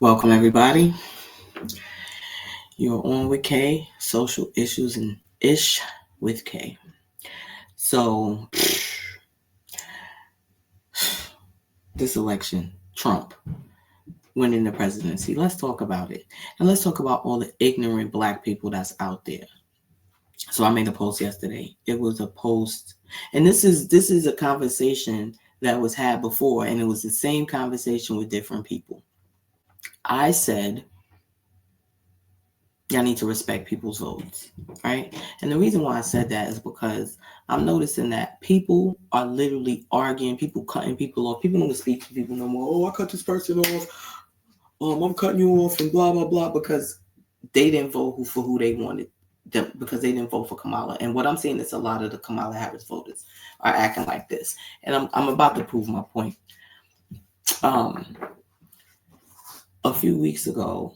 Welcome, everybody. You're on with Kay, social issues and ish with Kay. So, this election, Trump winning the presidency, let's talk about it. And let's talk about all the ignorant black people that's out there. So, I made a post yesterday. It was a post, and this is a conversation that was had before, and it was the same conversation with different people. I said, y'all need to respect people's votes, right? And the reason why I said that is because I'm noticing that people are literally arguing, people cutting people off. People don't speak to people no more. Oh, I cut this person off. I'm cutting you off and blah blah blah because they didn't vote for who they wanted them because they didn't vote for Kamala. And what I'm saying is a lot of the Kamala Harris voters are acting like this, and I'm about to prove my point. Um, a few weeks ago,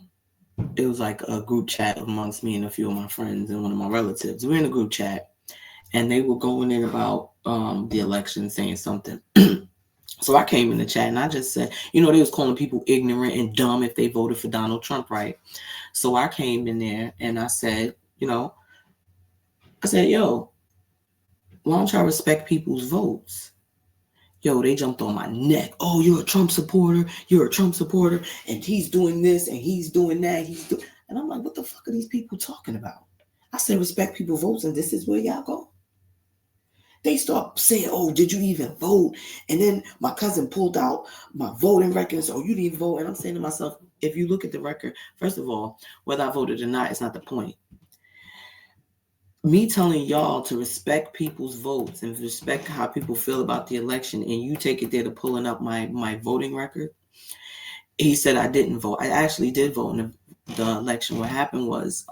it was like a group chat amongst me and a few of my friends and one of my relatives. We're in a group chat and they were going in about the election saying something. So I came in the chat and I just said, they was calling people ignorant and dumb if they voted for Donald Trump, right? So I came in there and I said, yo, why don't y'all respect people's votes? Yo, they jumped on my neck. Oh, you're a Trump supporter. You're a Trump supporter. And he's doing this and he's doing that. And I'm like, what the fuck are these people talking about? I said, respect people's votes, and this is where y'all go. They start saying, oh, did you even vote? And then my cousin pulled out my voting record and said, oh, you didn't vote. And I'm saying to myself, if you look at the record, first of all, whether I voted or not, it's not the point. Me telling y'all to respect people's votes and respect how people feel about the election, and you take it there to pulling up my voting record. He said I didn't vote. I actually did vote in the election. What happened was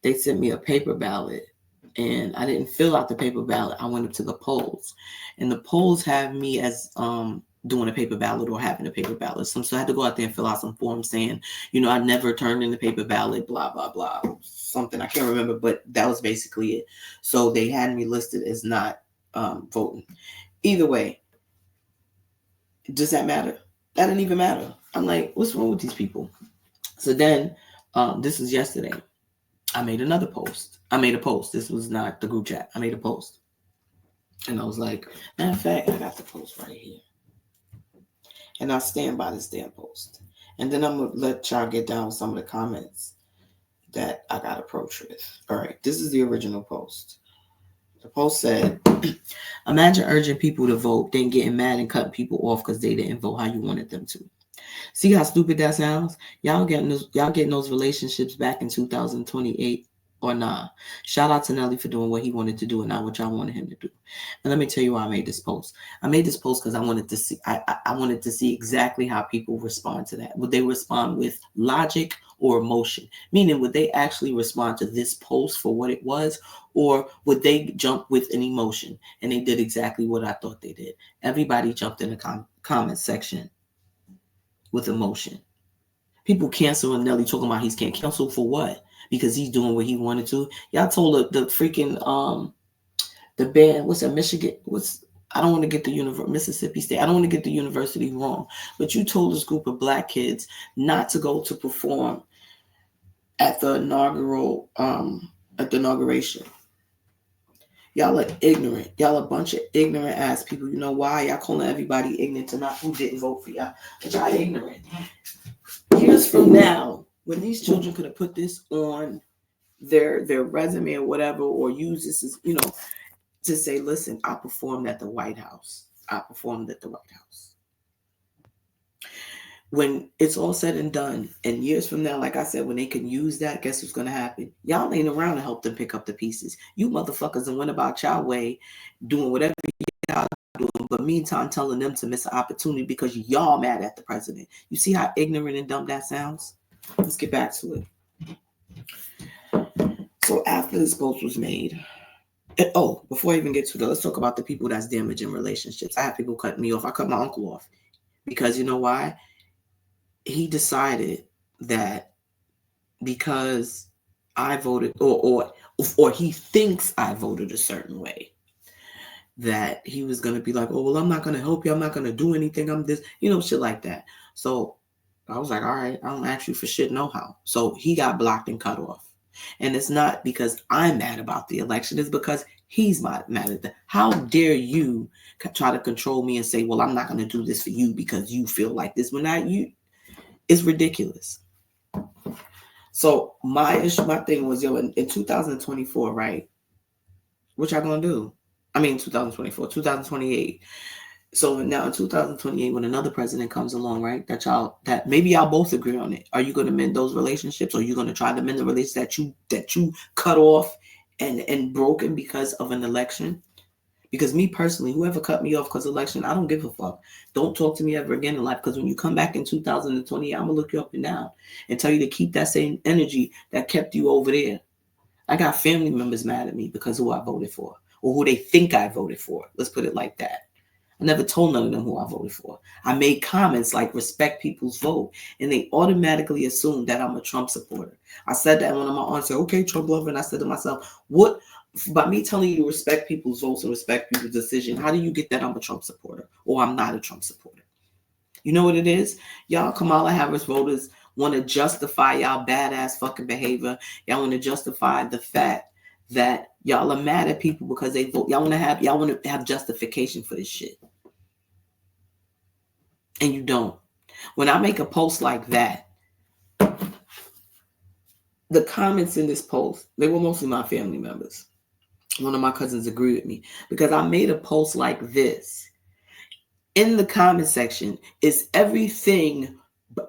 they sent me a paper ballot, and I didn't fill out the paper ballot. I went up to the polls, and the polls have me as doing a paper ballot or having a paper ballot. So I had to go out there and fill out some forms saying, I never turned in the paper ballot, blah, blah, blah, something. I can't remember, but that was basically it. So they had me listed as not voting. Either way, does that matter? That didn't even matter. I'm like, what's wrong with these people? So then, this was yesterday. I made another post. I made a post. This was not the group chat. I made a post. And I was like, matter of fact, I got the post right here. And I stand by this damn post. And then I'm going to let y'all get down with some of the comments that I got approached with. All right, this is the original post. The post said, imagine urging people to vote, then getting mad and cutting people off because they didn't vote how you wanted them to. See how stupid that sounds? Y'all getting those relationships back in 2028 or nah? Shout out to Nelly for doing what he wanted to do and not what y'all wanted him to do. And let me tell you why I made this post. I made this post because I wanted to see I wanted to see exactly how people respond to that. Would they respond with logic or emotion? Meaning, would they actually respond to this post for what it was, or would they jump with an emotion? And they did exactly what I thought they did. Everybody jumped in the comment section with emotion. People canceling Nelly, talking about he's can't cancel for what? Because he's doing what he wanted to. Y'all told the freaking the band, what's that, Michigan? I don't want to get the Mississippi State. I don't want to get the university wrong, but you told this group of black kids not to go to perform at the inauguration. Y'all are ignorant. Y'all a bunch of ignorant ass people. You know why? Y'all calling everybody ignorant to not who didn't vote for y'all. But y'all ignorant. Years from now, when these children could have put this on their resume or whatever, or use this as, to say, listen, I performed at the White House. I performed at the White House. When it's all said and done, and years from now, like I said, when they can use that, guess what's going to happen? Y'all ain't around to help them pick up the pieces. You motherfuckers and went about y'all way doing whatever y'all doing, but meantime telling them to miss an opportunity because y'all mad at the president. You see how ignorant and dumb that sounds? Let's get back to it. So after this post was made, before I even get to that, let's talk about the people that's damaging relationships. I have people cut me off. I cut my uncle off because you know why? He decided that because I voted, or he thinks I voted a certain way, that he was going to be like, oh, well, I'm not going to help you. I'm not going to do anything. I'm this, shit like that. So I was like, all right, I don't ask you for shit no how. So he got blocked and cut off. And it's not because I'm mad about the election. It's because he's mad at that. How dare you try to control me and say, well, I'm not going to do this for you because you feel like this. When you, it's ridiculous. So my thing was, in 2024, right? What y'all going to do? I mean, 2024, 2028. So now in 2028, when another president comes along, right, that maybe y'all both agree on it. Are you going to mend those relationships, or are you going to try to mend the relationships that you cut off and broken because of an election? Because me personally, whoever cut me off because of election, I don't give a fuck. Don't talk to me ever again in life. Because when you come back in 2028, I'm gonna look you up and down and tell you to keep that same energy that kept you over there. I got family members mad at me because of who I voted for, or who they think I voted for. Let's put it like that. I never told none of them who I voted for. I made comments like respect people's vote, and they automatically assume that I'm a Trump supporter. I said that one of my aunts said, okay, Trump lover, and I said to myself, what, by me telling you to respect people's votes and respect people's decision, how do you get that I'm a Trump supporter or I'm not a Trump supporter? You know what it is? Y'all Kamala Harris voters want to justify y'all badass fucking behavior. Y'all want to justify the fact that y'all are mad at people because they vote. Y'all want to have justification for this shit. And you don't. When I make a post like that, the comments in this post, they were mostly my family members. One of my cousins agreed with me because I made a post like this. In the comment section is everything,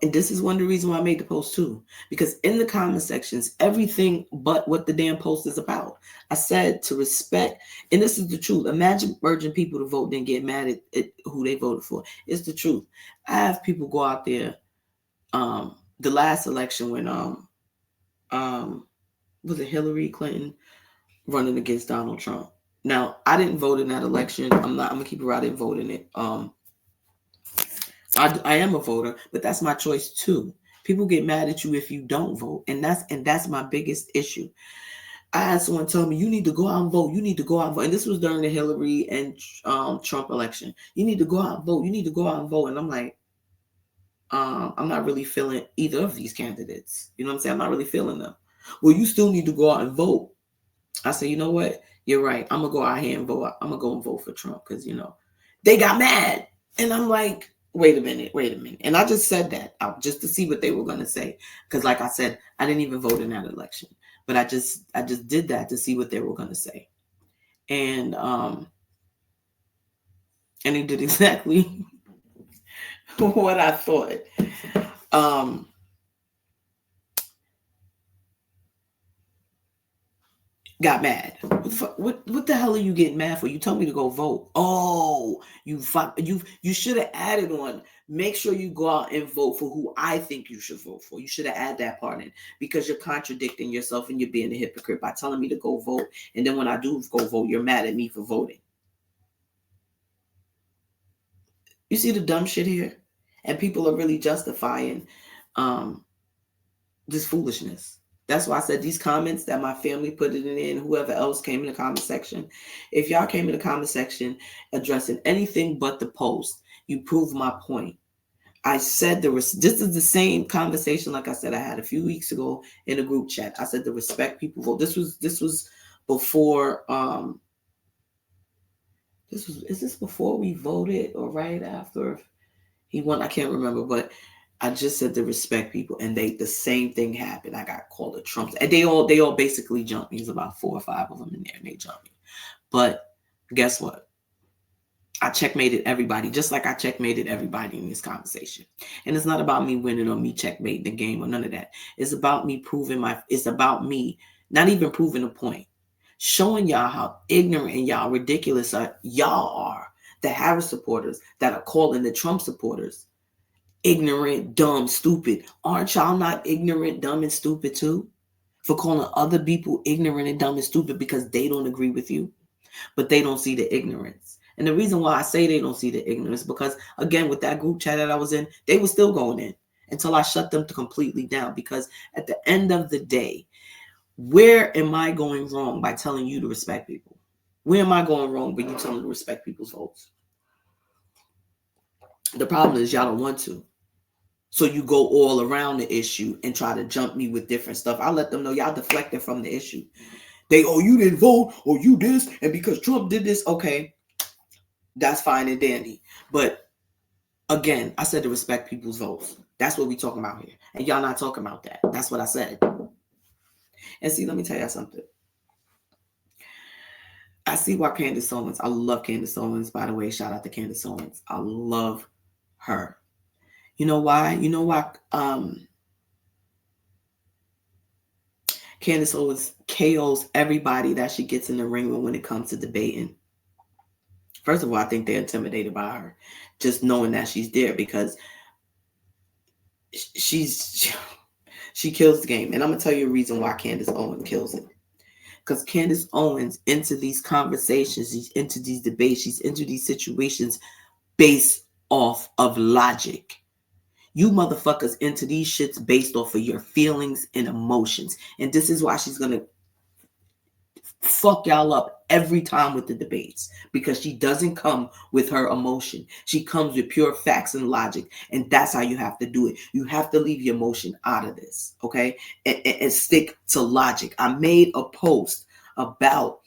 and this is one of the reasons why I made the post too, because in the comment sections, everything but what the damn post is about. I said to respect, and this is the truth. Imagine urging people to vote, then get mad at who they voted for. It's the truth. I have people go out there. The last election when was it Hillary Clinton running against Donald Trump? Now I didn't vote in that election. I'm gonna keep it right. I didn't vote in it. I am a voter, but that's my choice too. People get mad at you if you don't vote, and that's my biggest issue. I had someone tell me, you need to go out and vote. You need to go out and vote. And this was during the Hillary and Trump election. You need to go out and vote. You need to go out and vote. And I'm like, I'm not really feeling either of these candidates. You know what I'm saying? I'm not really feeling them. Well, you still need to go out and vote. I said, you know what? You're right. I'm going to go out here and vote. I'm going to go and vote for Trump because, they got mad. And I'm like, wait a minute. And I just said that out just to see what they were going to say. Because like I said, I didn't even vote in that election. But I just did that to see what they were going to say. And it did exactly what I thought. Got mad. What the hell are you getting mad for? You told me to go vote. Oh, you should have added on. Make sure you go out and vote for who I think you should vote for. You should have added that part in because you're contradicting yourself and you're being a hypocrite by telling me to go vote. And then when I do go vote, you're mad at me for voting. You see the dumb shit here? And people are really justifying this foolishness. That's why I said these comments that my family put it in, whoever else came in the comment section. If y'all came in the comment section addressing anything but the post, you prove my point. I said this is the same conversation like I said I had a few weeks ago in a group chat. I said to respect people vote. This was before is this before we voted or right after he won? I can't remember, but I just said to respect people, and the same thing happened. I got called a Trump, and they all basically jumped me. There's about 4 or 5 of them in there, and they jumped me. But guess what? I checkmated everybody, just like I checkmated everybody in this conversation. And it's not about me winning or me checkmating the game or none of that. It's about me it's about me not even proving a point, showing y'all how ignorant and y'all ridiculous y'all are. The Harris supporters that are calling the Trump supporters ignorant, dumb, stupid. Aren't y'all not ignorant, dumb, and stupid too? For calling other people ignorant and dumb and stupid because they don't agree with you, but they don't see the ignorance. And the reason why I say they don't see the ignorance, because again, with that group chat that I was in, they were still going in until I shut them completely down. Because at the end of the day, where am I going wrong by telling you to respect people? Where am I going wrong by you telling them to respect people's votes? The problem is y'all don't want to. So you go all around the issue and try to jump me with different stuff. I let them know y'all deflected from the issue. You didn't vote, or you this, and because Trump did this, okay, that's fine and dandy. But again, I said to respect people's votes. That's what we talking about here. And y'all not talking about that. That's what I said. And see, let me tell y'all something. I see why Candace Owens, I love Candace Owens, by the way. Shout out to Candace Owens. I love her. You know why? Candace Owens KOs everybody that she gets in the ring with when it comes to debating. First of all, I think they're intimidated by her, just knowing that she's there, because she kills the game. And I'm going to tell you a reason why Candace Owens kills it. Because Candace Owens into these conversations, she's into these debates, she's into these situations based off of logic. You motherfuckers into these shits based off of your feelings and emotions. And this is why she's going to fuck y'all up every time with the debates, because she doesn't come with her emotion. She comes with pure facts and logic. And that's how you have to do it. You have to leave your emotion out of this, okay? And stick to logic. I made a post about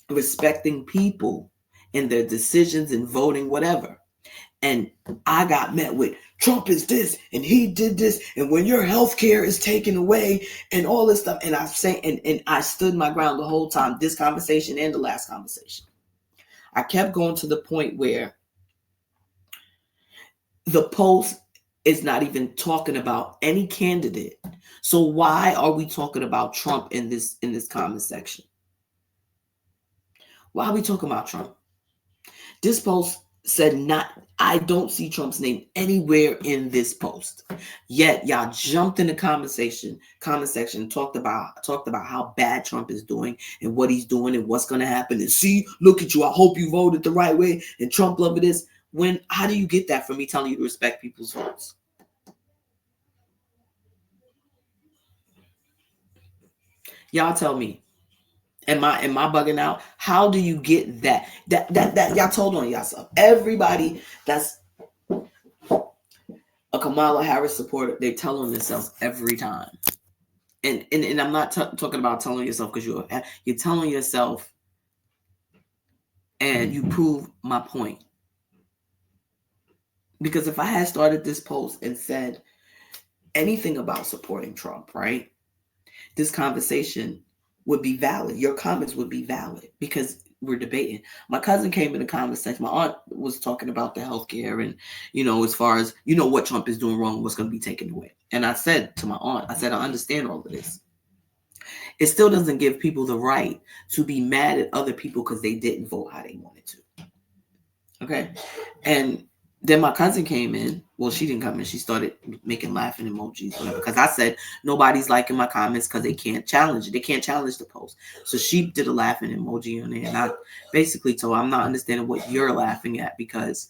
respecting people and their decisions and voting, whatever. And I got met with, Trump is this, and he did this, and when your health care is taken away, and all this stuff. And I say, and I stood my ground the whole time, this conversation and the last conversation. I kept going to the point where the post is not even talking about any candidate. So why are we talking about Trump in this comment section? Why are we talking about Trump? This post said I don't see Trump's name anywhere in this post. Yet y'all jumped in the comment section, talked about how bad Trump is doing and what he's doing and what's going to happen. And see, look at you. I hope you voted the right way. And Trump loved this. How do you get that from me telling you to respect people's votes? Y'all tell me. Am I bugging out? How do you get that y'all told on yourself? Everybody that's a Kamala Harris supporter, they tell on themselves every time. And I'm not talking about telling yourself because you're telling yourself, and you prove my point. Because if I had started this post and said anything about supporting Trump, right, this conversation would be valid. Your comments would be valid because we're debating. My cousin came in the comment section. My aunt was talking about the healthcare and, as far as, what Trump is doing wrong, what's going to be taken away. And I said to my aunt, I understand all of this. It still doesn't give people the right to be mad at other people because they didn't vote how they wanted to. Okay. And then my cousin came in. Well, she didn't come in. She started making laughing emojis, whatever. Because I said nobody's liking my comments because they can't challenge it. They can't challenge the post. So she did a laughing emoji on there, and I basically told her, I'm not understanding what you're laughing at, because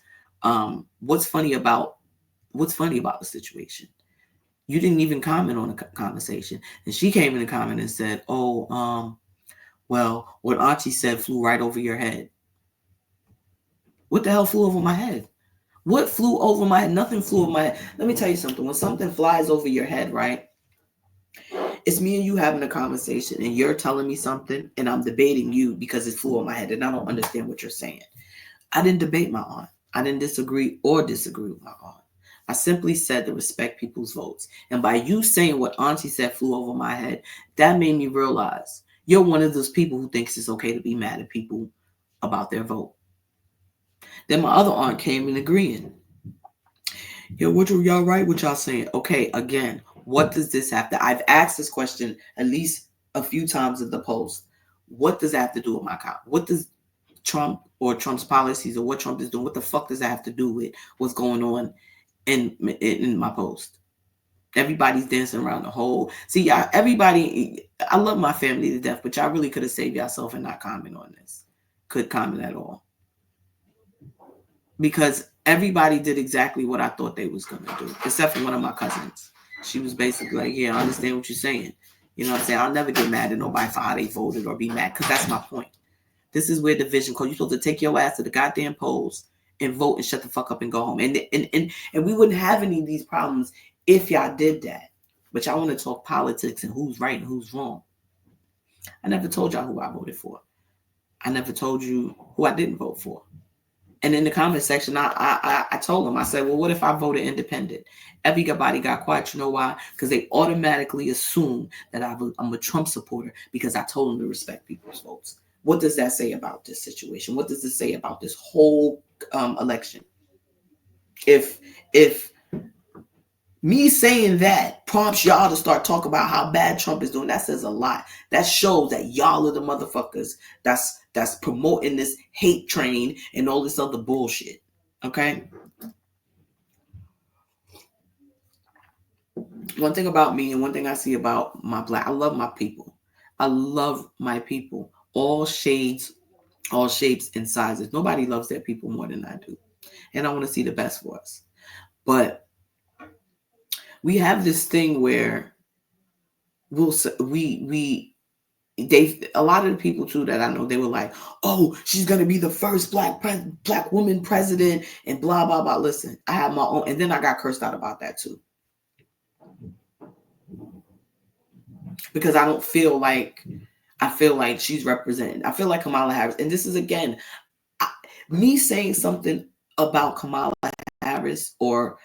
what's funny about the situation? You didn't even comment on the conversation, and she came in the comment and said, "Oh, well, what Auntie said flew right over your head." What the hell flew over my head? What flew over my head? Nothing flew over my head. Let me tell you something. When something flies over your head, right? It's me and you having a conversation, and you're telling me something, and I'm debating you because it flew on my head, and I don't understand what you're saying. I didn't debate my aunt. I didn't disagree with my aunt. I simply said to respect people's votes. And by you saying what Auntie said flew over my head, that made me realize you're one of those people who thinks it's okay to be mad at people about their vote. Then my other aunt came in agreeing. Yeah, y'all right? What y'all saying? Okay, again, what does this have to? I've asked this question at least a few times in the post. What does that have to do with my account? What does Trump or Trump's policies or what Trump is doing? What the fuck does that have to do with what's going on in my post? Everybody's dancing around the hole. See, everybody. I love my family to death, but y'all really could have saved yourself and not comment on this. Could comment at all. Because everybody did exactly what I thought they was going to do, except for one of my cousins. She was basically like, yeah, I understand what you're saying. You know what I'm saying? I'll never get mad at nobody for how they voted or be mad, because that's my point. This is where division, because you're supposed to take your ass to the goddamn polls and vote and shut the fuck up and go home. And we wouldn't have any of these problems if y'all did that. But y'all want to talk politics and who's right and who's wrong. I never told y'all who I voted for. I never told you who I didn't vote for. And in the comment section, I told them, I said, well, what if I voted independent? Everybody got quiet. You know why? Because they automatically assume that I'm a Trump supporter because I told them to respect people's votes. What does that say about this situation? What does it say about this whole election? If me saying that prompts y'all to start talking about how bad Trump is doing, that says a lot. That shows that y'all are the motherfuckers that's promoting this hate train and all this other bullshit. Okay? One thing about me and one thing I see about my black, I love my people. I love my people. All shades, all shapes and sizes. Nobody loves their people more than I do. And I want to see the best for us. But we have this thing where a lot of the people too that I know, they were like, oh, she's gonna be the first black woman president and blah blah blah. Listen, I have my own, and then I got cursed out about that too, because I don't feel like she's represented. I feel like Kamala Harris, and this is again me saying something about Kamala Harris or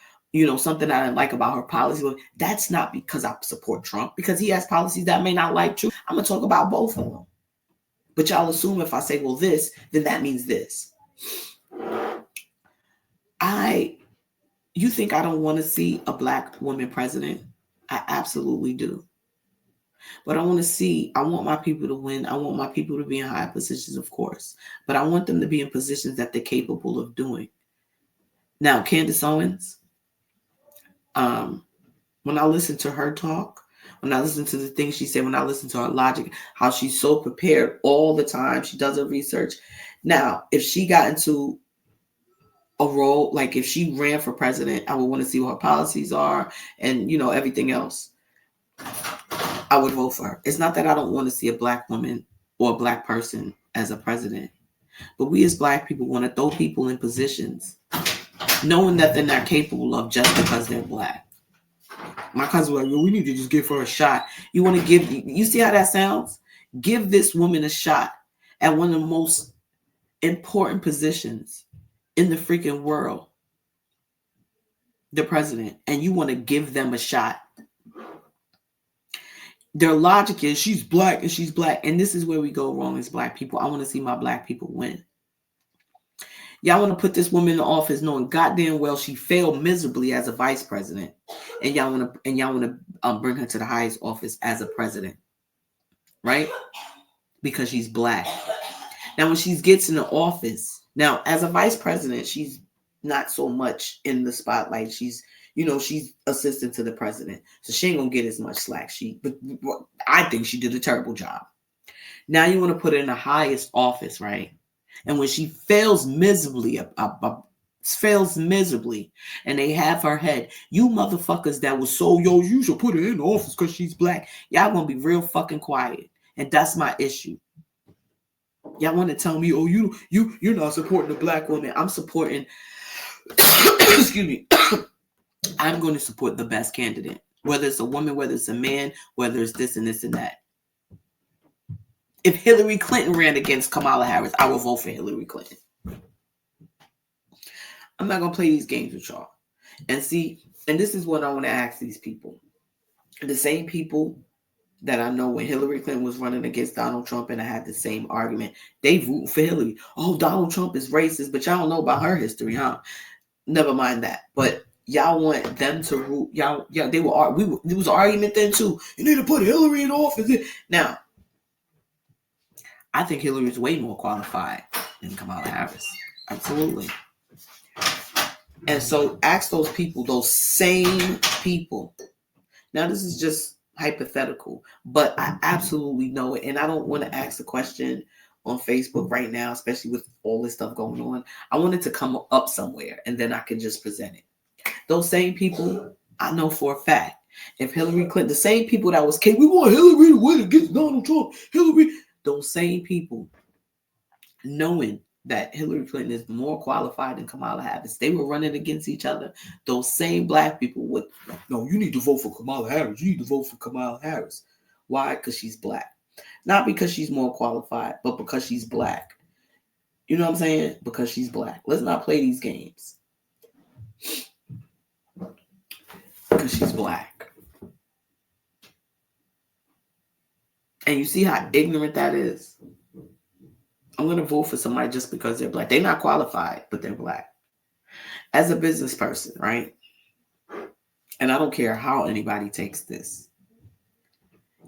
something I didn't like about her policy. That's not because I support Trump, because he has policies that I may not like too. I'm gonna talk about both of them. But y'all assume if I say, well, this, then that means this. You think I don't want to see a black woman president? I absolutely do. But I want my people to win. I want my people to be in high positions, of course. But I want them to be in positions that they're capable of doing. Now, Candace Owens, when I listen to her talk, when I listen to the things she said, when I listen to her logic, how she's so prepared all the time, she does her research. Now, if she got into a role, like if she ran for president, I would want to see what her policies are and, everything else. I would vote for her. It's not that I don't want to see a black woman or a black person as a president, but we as black people want to throw people in positions knowing that they're not capable of just because they're black. My cousin was like, we need to just give her a shot. You see how that sounds? Give this woman a shot at one of the most important positions in the freaking world, the president, and you want to give them a shot. Their logic is she's black and she's black. And this is where we go wrong as black people. I want to see my black people win. Y'all want to put this woman in office knowing goddamn well she failed miserably as a vice president. And y'all want to bring her to the highest office as a president. Right? Because she's black. Now, when she gets in the office, now as a vice president, she's not so much in the spotlight. She's assistant to the president. So she ain't going to get as much slack. But I think she did a terrible job. Now you want to put her in the highest office, right? And when she fails miserably, and they have her head, you motherfuckers that was so, you should put her in office because she's black. Y'all going to be real fucking quiet. And that's my issue. Y'all want to tell me, oh, you're not supporting the black woman. I'm supporting, excuse me, I'm going to support the best candidate, whether it's a woman, whether it's a man, whether it's this and this and that. If Hillary Clinton ran against Kamala Harris, I would vote for Hillary Clinton. I'm not going to play these games with y'all. And this is what I want to ask these people. The same people that I know when Hillary Clinton was running against Donald Trump and I had the same argument, they root for Hillary. Oh, Donald Trump is racist, but y'all don't know about her history, huh? Never mind that. But y'all want them to root. Y'all, there was an argument then too. You need to put Hillary in office. Now, I think Hillary's way more qualified than Kamala Harris. Absolutely. And so ask those people, those same people. Now, this is just hypothetical, but I absolutely know it. And I don't want to ask the question on Facebook right now, especially with all this stuff going on. I want it to come up somewhere and then I can just present it. Those same people, I know for a fact, if Hillary Clinton, the same people that was, we want Hillary to win against Donald Trump, those same people, knowing that Hillary Clinton is more qualified than Kamala Harris. They were running against each other. Those same black people would, no, you need to vote for Kamala Harris. You need to vote for Kamala Harris. Why? Because she's black. Not because she's more qualified, but because she's black. You know what I'm saying? Because she's black. Let's not play these games. Because she's black. And you see how ignorant that is? I'm going to vote for somebody just because they're black. They're not qualified, but they're black. As a business person, right? And I don't care how anybody takes this.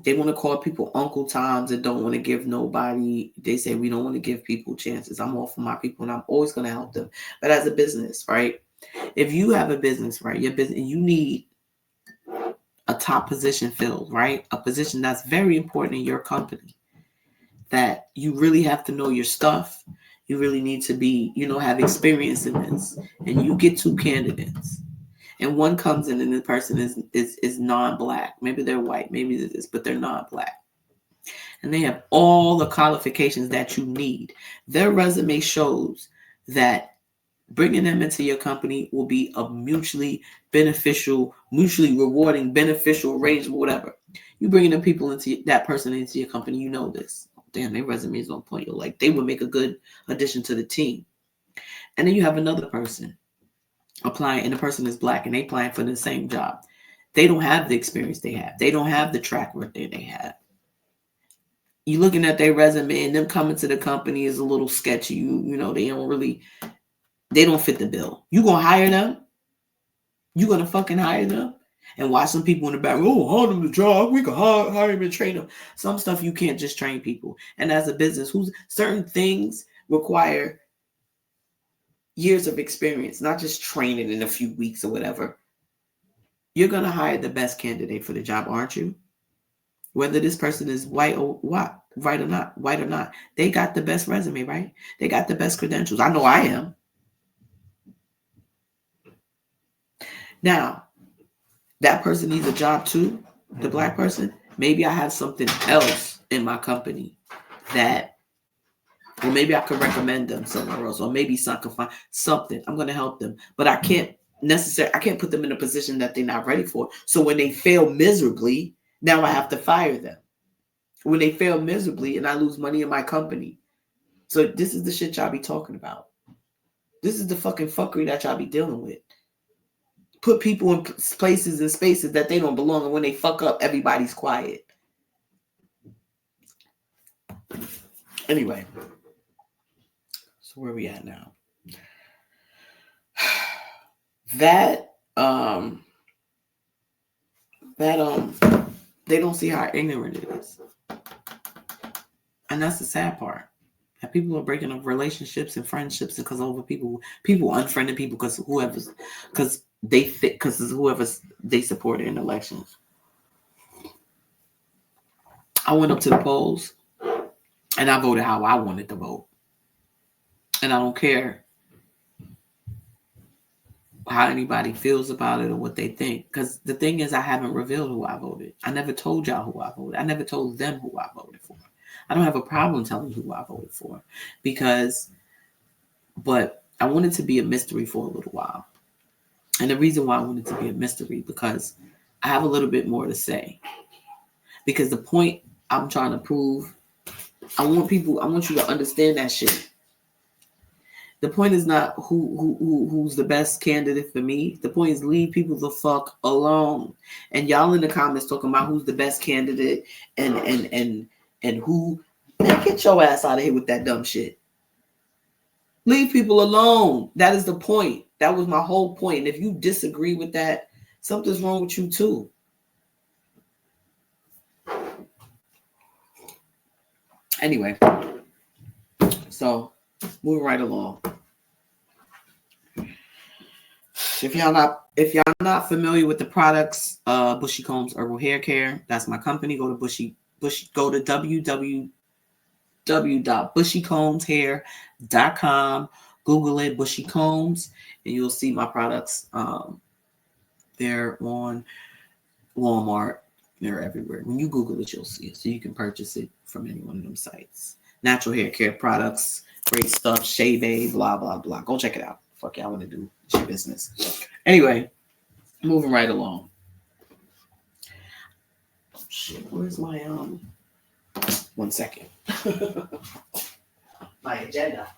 They want to call people Uncle Toms and don't want to give nobody. They say we don't want to give people chances. I'm all for my people and I'm always going to help them. But as a business, right? If you have a business, right? Your business, you need a top position filled, right? A position that's very important in your company. That you really have to know your stuff. You really need to be, have experience in this. And you get 2 candidates. And one comes in and the person is non-black. Maybe they're white, maybe it is, but they're non-black. And they have all the qualifications that you need. Their resume shows that bringing them into your company will be a mutually beneficial, mutually rewarding, beneficial arrangement, whatever. You bringing them people into that person into your company, you know this. Damn, their resume is on point. You're like, they would make a good addition to the team. And then you have another person applying, and the person is black, and they applying for the same job. They don't have the experience they have. They don't have the track record they have. You looking at their resume, and them coming to the company is a little sketchy. They don't fit the bill. You gonna hire them? You gonna fucking hire them? And watch some people in the back, hire them the job. We can hire them and train them. Some stuff you can't just train people. And as a business, certain things require years of experience, not just training in a few weeks or whatever. You're gonna hire the best candidate for the job, aren't you? Whether this person is white or white or not, they got the best resume, right? They got the best credentials. I know I am. Now, that person needs a job too, the black person. Maybe I have something else in my company or maybe I could recommend them somewhere else, or maybe I can find something. I'm going to help them, but I can't put them in a position that they're not ready for. So when they fail miserably, now I have to fire them. When they fail miserably and I lose money in my company. So this is the shit y'all be talking about. This is the fucking fuckery that y'all be dealing with. Put people in places and spaces that they don't belong, and when they fuck up, everybody's quiet. Anyway, so where we at now? They don't see how ignorant it is, and that's the sad part. That people are breaking up relationships and friendships because over people unfriending people because whoever they supported in elections. I went up to the polls and I voted how I wanted to vote. And I don't care how anybody feels about it or what they think. Because the thing is, I haven't revealed who I voted. I never told y'all who I voted. I never told them who I voted for. I don't have a problem telling who I voted for. But I wanted to be a mystery for a little while. And the reason why I wanted to be a mystery, because I have a little bit more to say. Because the point I'm trying to prove, I want you to understand that shit. The point is not who's the best candidate for me. The point is leave people the fuck alone. And y'all in the comments talking about who's the best candidate and who. Man, get your ass out of here with that dumb shit. Leave people alone. That is the point. That was my whole point. And if you disagree with that, something's wrong with you too. Anyway, so moving right along. If y'all not familiar with the products, Bushy Combs Herbal Hair Care, that's my company. Go to go to www.bushycombshair.com. Google it, Bushy Combs, and you'll see my products. They're on Walmart. They're everywhere. When you Google it, you'll see it. So you can purchase it from any one of them sites. Natural hair care products Great stuff. Shea Bay, blah, blah, blah. Go check it out. Fuck y'all want to do. It's your business. Anyway, moving right along. Shit, where's my 1 second. My agenda.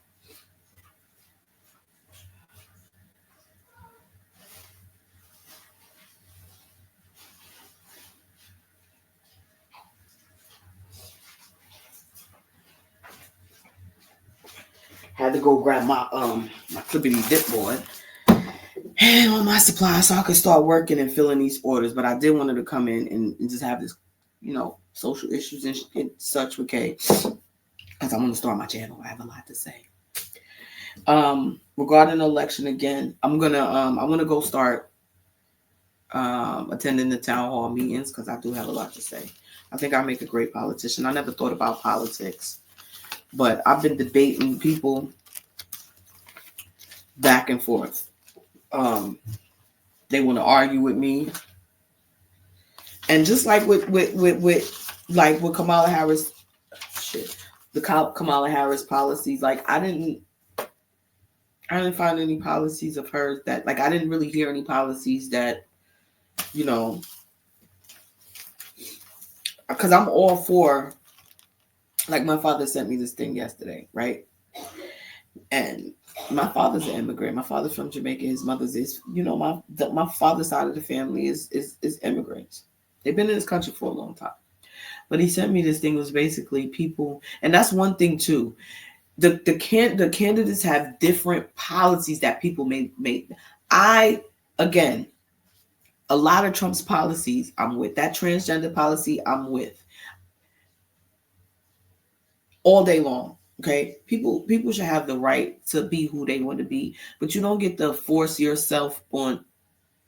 Had to go grab my clippity dip board and all my supplies so I could start working and filling these orders. But I did want her to come in and just have this, social issues and such with Kay. Because I want to start my channel. I have a lot to say. Regarding the election again, I want to go start attending the town hall meetings because I do have a lot to say. I think I make a great politician. I never thought about politics, but I've been debating people back and forth. They want to argue with me, and just like with Kamala Harris, the Kamala Harris policies, like I didn't find any policies of hers that, like, I didn't really hear any policies that, because I'm all for, like, my father sent me this thing yesterday, right? And my father's an immigrant. My father's from Jamaica. His mother's is, my father's side of the family is immigrants. They've been in this country for a long time. But he sent me this thing, was basically people, and that's one thing too. The candidates have different policies that people may make. Again, a lot of Trump's policies I'm with. That transgender policy I'm with. All day long. Okay, people should have the right to be who they want to be, but you don't get to force yourself on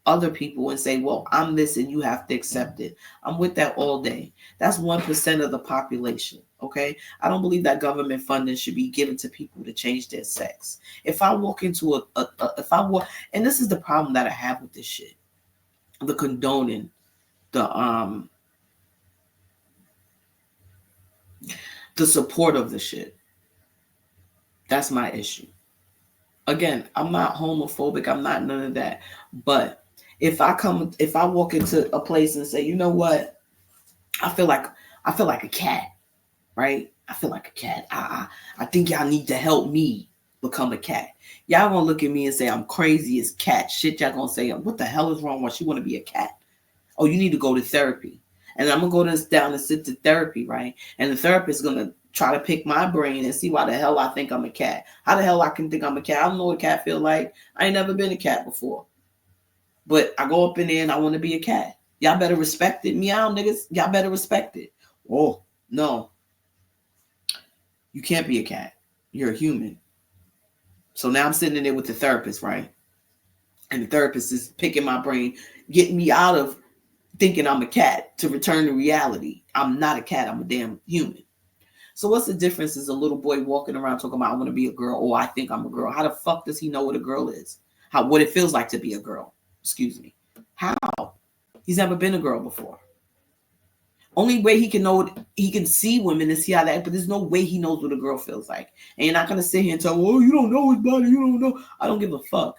other people and say, well, I'm this and you have to accept it. I'm with that all day. That's 1% of the population. Okay, I don't believe that government funding should be given to people to change their sex. If I walk into and this is the problem that I have with this shit, the condoning, the support of the shit. That's my issue. Again, I'm not homophobic. I'm not none of that. But if I walk into a place and say, you know what, I feel like a cat, right? I feel like a cat. I think y'all need to help me become a cat. Y'all gonna look at me and say I'm crazy as cat shit. Y'all gonna say, what the hell is wrong with you? Want to be a cat? Oh, you need to go to therapy. And I'm gonna go down and sit to therapy, right? And the therapist is gonna try to pick my brain and see why the hell I think I'm a cat. How the hell I can think I'm a cat? I don't know what a cat feel like. I ain't never been a cat before. But I go up in there and I want to be a cat. Y'all better respect it. Meow, niggas. Y'all better respect it. Oh, no. You can't be a cat. You're a human. So now I'm sitting in there with the therapist, right? And the therapist is picking my brain, getting me out of thinking I'm a cat to return to reality. I'm not a cat. I'm a damn human. So what's the difference is a little boy walking around talking about I want to be a girl or I think I'm a girl. How the fuck does he know what a girl is? What it feels like to be a girl? Excuse me. How? He's never been a girl before. Only way he can know, he can see women and see how that, but there's no way he knows what a girl feels like. And you're not going to sit here and tell, oh, you don't know his body, you don't know. I don't give a fuck.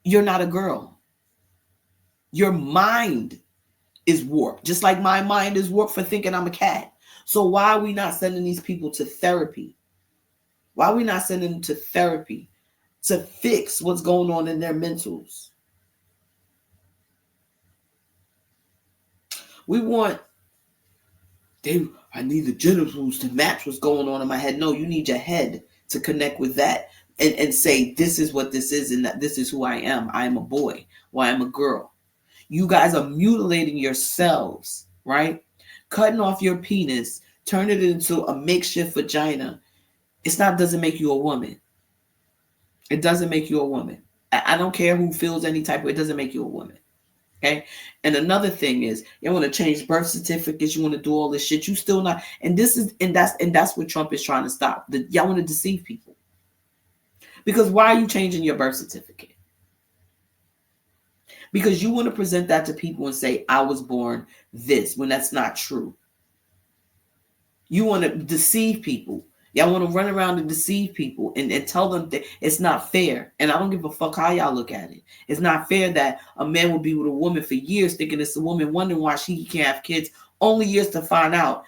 You're not a girl. Your mind is warped, just like my mind is warped for thinking I'm a cat. So why are we not sending these people to therapy? Why are we not sending them to therapy to fix what's going on in their mentals? I need the genitals to match what's going on in my head. No, you need your head to connect with that and say, this is what this is and that this is who I am. I am a boy or I am a girl. You guys are mutilating yourselves, right? Cutting off your penis, turn it into a makeshift vagina. Doesn't make you a woman. It doesn't make you a woman. I don't care who feels any type of, it doesn't make you a woman. Okay. And another thing is, you want to change birth certificates. You want to do all this shit. You still not. And that's what Trump is trying to stop. Y'all want to deceive people. Because why are you changing your birth certificate? Because you want to present that to people and say, I was born this, when that's not true. You want to deceive people. Y'all want to run around and deceive people and tell them that it's not fair. And I don't give a fuck how y'all look at it. It's not fair that a man will be with a woman for years thinking it's a woman, wondering why she can't have kids, only years to find out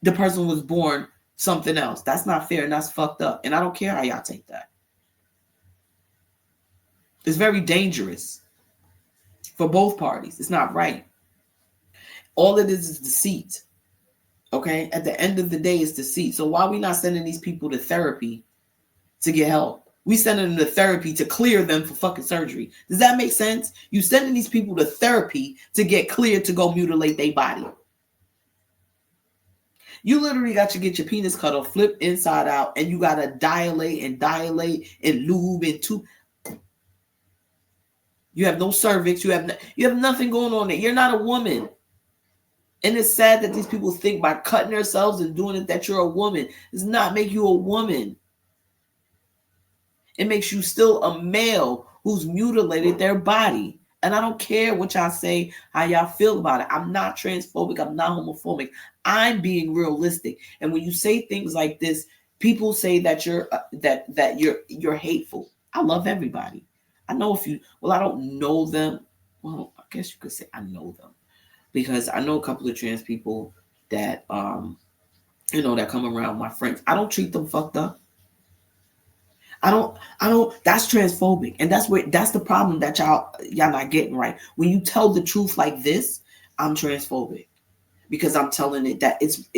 the person was born something else. That's not fair and that's fucked up. And I don't care how y'all take that. It's very dangerous for both parties. It's not right. All it is deceit. Okay? At the end of the day, it's deceit. So why are we not sending these people to therapy to get help? We sending them to therapy to clear them for fucking surgery. Does that make sense? You sending these people to therapy to get cleared to go mutilate their body. You literally got to get your penis cut off, flip inside out, and you got to dilate and lube and tube. You have no cervix. You have nothing going on there. You're not a woman. And it's sad that these people think by cutting themselves and doing it that you're a woman. It does not make you a woman. It makes you still a male who's mutilated their body. And I don't care what y'all say, how y'all feel about it. I'm not transphobic. I'm not homophobic. I'm being realistic. And when you say things like this, people say that you're hateful. I love everybody. I know I don't know them. Well, I guess you could say I know them because I know a couple of trans people that that come around my friends. I don't treat them fucked up. I don't, that's transphobic. And that's the problem that y'all not getting right. When you tell the truth like this, I'm transphobic because I'm telling it that it's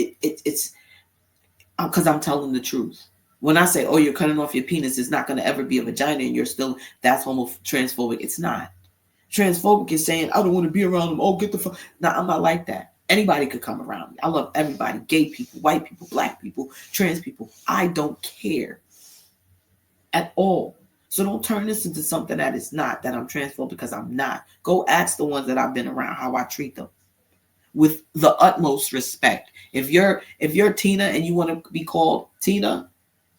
because I'm telling the truth. When I say, oh, you're cutting off your penis, it's not going to ever be a vagina and you're still, that's transphobic. It's not. Transphobic is saying, I don't want to be around them. Oh, get the fuck. No, I'm not like that. Anybody could come around me. I love everybody. Gay people, white people, black people, trans people. I don't care at all. So don't turn this into something that it's not, that I'm transphobic, because I'm not. Go ask the ones that I've been around how I treat them with the utmost respect. If you're Tina and you want to be called Tina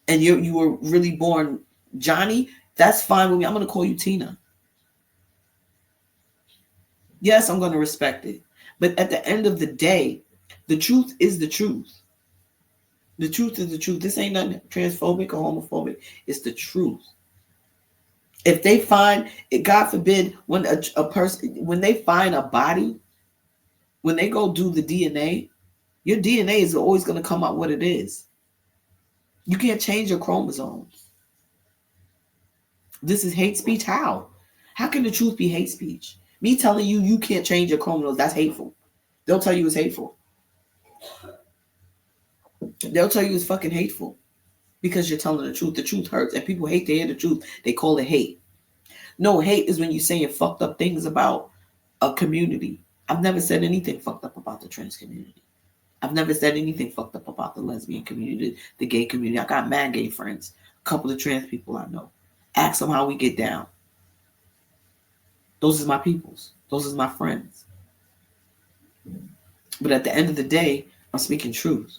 and you were really born Johnny, that's fine with me. I'm going to call you Tina. Yes, I'm going to respect it. But at the end of the day, the truth is the truth. The truth is the truth. This ain't nothing transphobic or homophobic. It's the truth. If they find, God forbid, when a person, when they find a body, when they go do the DNA, your DNA is always going to come out what it is. You can't change your chromosomes. This is hate speech. How? How can the truth be hate speech? Me telling you can't change your chromosomes, that's hateful. They'll tell you it's hateful. They'll tell you it's fucking hateful because you're telling the truth. The truth hurts, and people hate to hear the truth. They call it hate. No, hate is when you're saying fucked up things about a community. I've never said anything fucked up about the trans community. I've never said anything fucked up about the lesbian community, the gay community. I got mad gay friends, a couple of trans people I know. Ask them how we get down. Those are my peoples. Those are my friends. But at the end of the day, I'm speaking truth.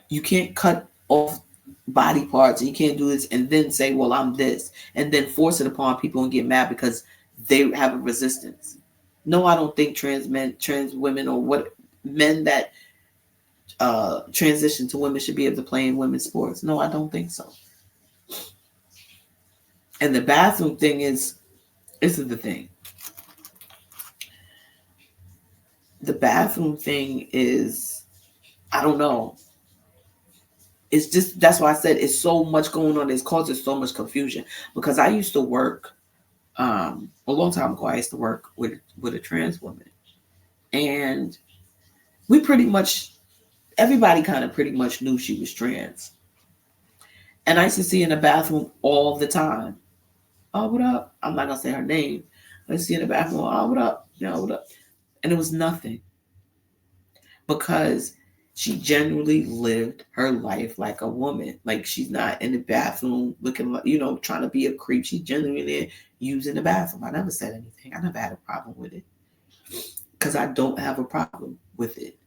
You can't cut off body parts and you can't do this and then say, well, I'm this, and then force it upon people and get mad because they have a resistance. No, I don't think trans men, trans women, or what men that transition to women should be able to play in women's sports. No, I don't think so. And the bathroom thing is, this is the thing. The bathroom thing is, I don't know. It's just, that's why I said it's so much going on. It's causing so much confusion because I used to work, a long time ago, I used to work with a trans woman. And we pretty much, everybody kind of pretty much knew she was trans. And I used to see her in the bathroom all the time. Oh, what up? I'm not going to say her name. I used to see her in the bathroom. Oh, what up? What up? And it was nothing. Because she genuinely lived her life like a woman. Like, she's not in the bathroom looking like, trying to be a creep. She's genuinely using the bathroom. I never said anything. I never had a problem with it. Because I don't have a problem with it.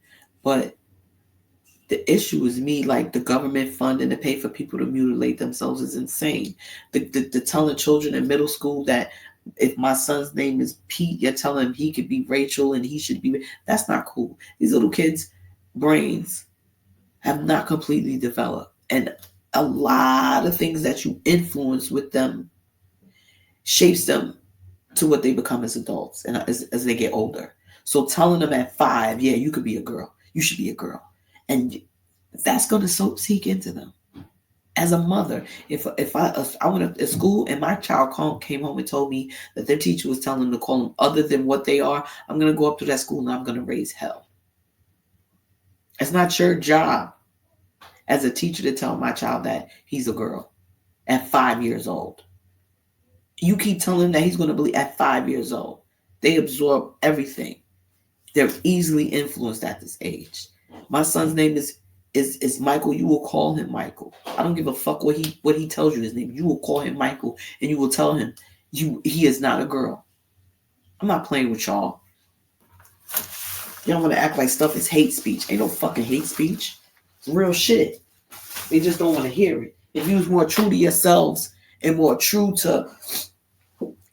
But the issue is me, like, the government funding to pay for people to mutilate themselves is insane. The telling children in middle school that if my son's name is Pete, you're telling him he could be Rachel and he should be. That's not cool. These little kids' brains have not completely developed. And a lot of things that you influence with them shapes them to what they become as adults and as they get older. So telling them at 5, yeah, you could be a girl. You should be a girl. And that's going to seek into them. As a mother, if I went to school and my child came home and told me that their teacher was telling them to call them other than what they are, I'm going to go up to that school and I'm going to raise hell. It's not your job as a teacher to tell my child that he's a girl at 5 years old. You keep telling him that he's going to believe at 5 years old. They absorb everything. They're easily influenced at this age. My son's name is Michael. You will call him Michael. I don't give a fuck what he tells you his name. You will call him Michael and you will tell him he is not a girl. I'm not playing with y'all. Y'all want to act like stuff is hate speech. Ain't no fucking hate speech. It's real shit. They just don't want to hear it. If you was more true to yourselves and more true to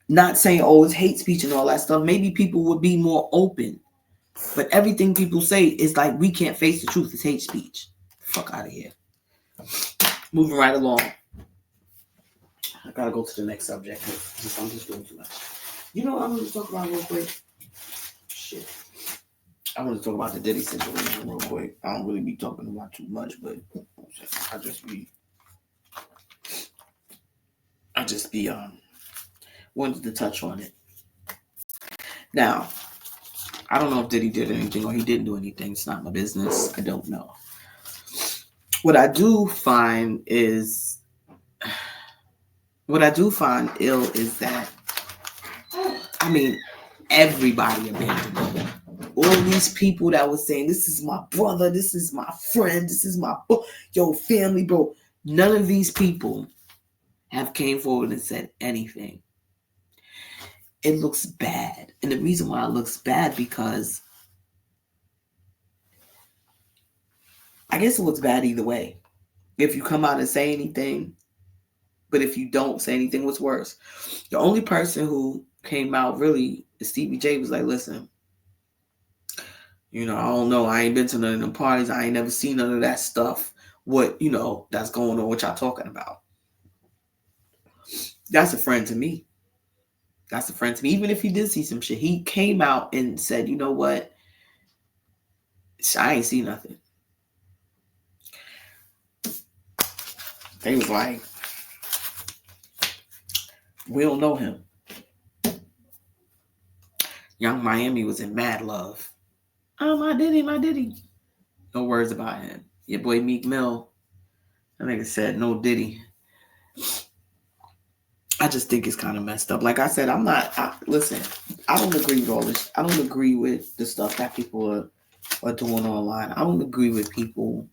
not saying, oh, it's hate speech and all that stuff, maybe people would be more open. But everything people say is like, we can't face the truth. It's hate speech. Fuck out of here. Moving right along. I gotta go to the next subject. I'm just doing too much. You know what I'm going to talk about real quick? Shit. I want to talk about the Diddy situation real quick. I don't really be talking about too much, but I just be wanted to touch on it. Now, I don't know if Diddy did anything or he didn't do anything. It's not my business. I don't know. What I do find ill is that, I mean, everybody abandoned him. All these people that was saying, this is my brother, this is my friend, this is my family, bro. None of these people have came forward and said anything. It looks bad. And the reason why it looks bad, because I guess it looks bad either way. If you come out and say anything, but if you don't say anything, what's worse? The only person who came out really is Stevie J. Was like, listen, I don't know. I ain't been to none of them parties. I ain't never seen none of that stuff. What, that's going on, what y'all talking about. That's a friend to me. That's a friend to me. Even if he did see some shit, he came out and said, you know what? I ain't see nothing. They was like, we don't know him. Young Miami was in mad love. Oh, my Diddy. No words about him. Your boy Meek Mill. That nigga said no Diddy. I just think it's kind of messed up. Like I said, listen, I don't agree with all this. I don't agree with the stuff that people are doing online. I don't agree with people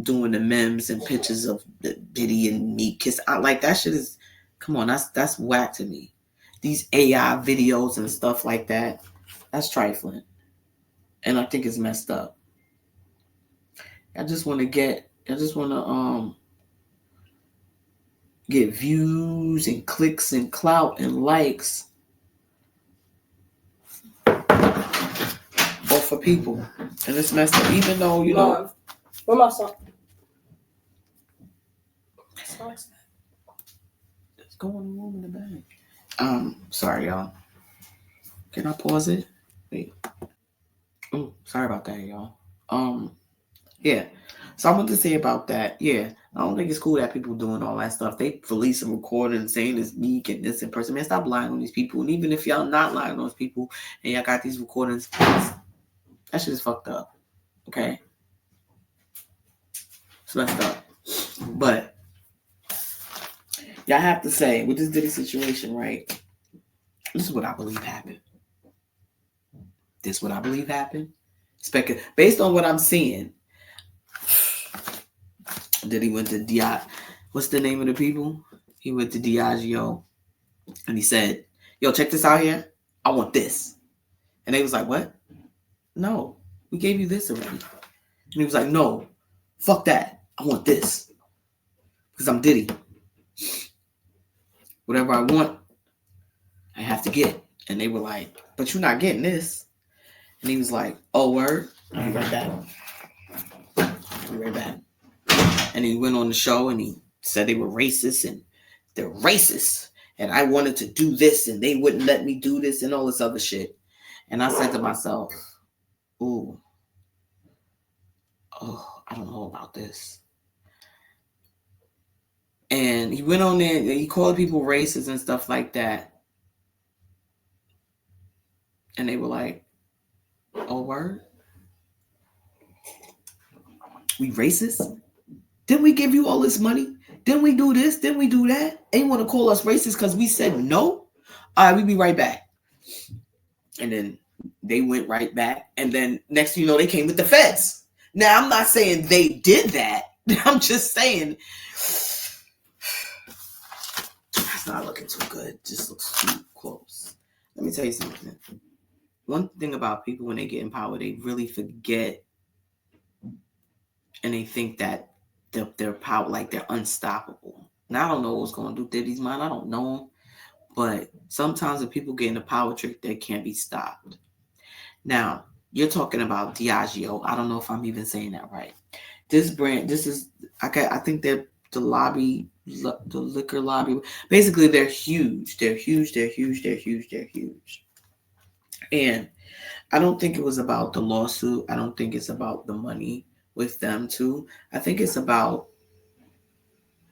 doing the memes and pictures of Diddy and Meek kiss. Like that shit is, come on, that's whack to me. These AI videos and stuff like that, that's trifling. And I think it's messed up. I just want to get views and clicks and clout and likes off of people. And it's messed up. Even though, Mom, where my son? Let's go in the room in the back. Sorry, y'all. Can I pause it? Wait. Oh, sorry about that, y'all. Yeah. So I want to say about that. Yeah, I don't think it's cool that people doing all that stuff. They release a recording saying it's Meek and this in person. Man, stop lying on these people. And even if y'all not lying on those people and y'all got these recordings, that shit is fucked up. Okay? It's messed up. But y'all have to say, with this Diddy situation, right? This is what I believe happened. Based on what I'm seeing, Diddy went to what's the name of the people? He went to Diageo and he said, yo, check this out here. I want this. And they was like, what? No, we gave you this already. And he was like, no, fuck that. I want this. Because I'm Diddy. Whatever I want, I have to get. And they were like, but you're not getting this. And he was like, oh, word? And he read that. Be right back. And he went on the show and he said they were racist and they're racist. And I wanted to do this and they wouldn't let me do this and all this other shit. And I said to myself, ooh, oh, I don't know about this. And he went on there and he called people racist and stuff like that. And they were like, oh, word? We racist? Didn't we give you all this money? Didn't we do this? Didn't we do that? And you want to call us racist because we said no? All right, we'll be right back. And then they went right back. And then next thing you know, they came with the feds. Now, I'm not saying they did that. I'm just saying it's not looking too good. It just looks too close. Let me tell you something. One thing about people when they get in power, they really forget and they think that they're power, like they're unstoppable. Now, I don't know what's going to do Diddy's mind. I don't know him. But sometimes when people get in a power trick, they can't be stopped. Now, you're talking about Diageo. I don't know if I'm even saying that right. This brand, this is, I think they're the liquor lobby. Basically, they're huge. They're huge. And I don't think it was about the lawsuit. I don't think it's about the money with them too. I think it's about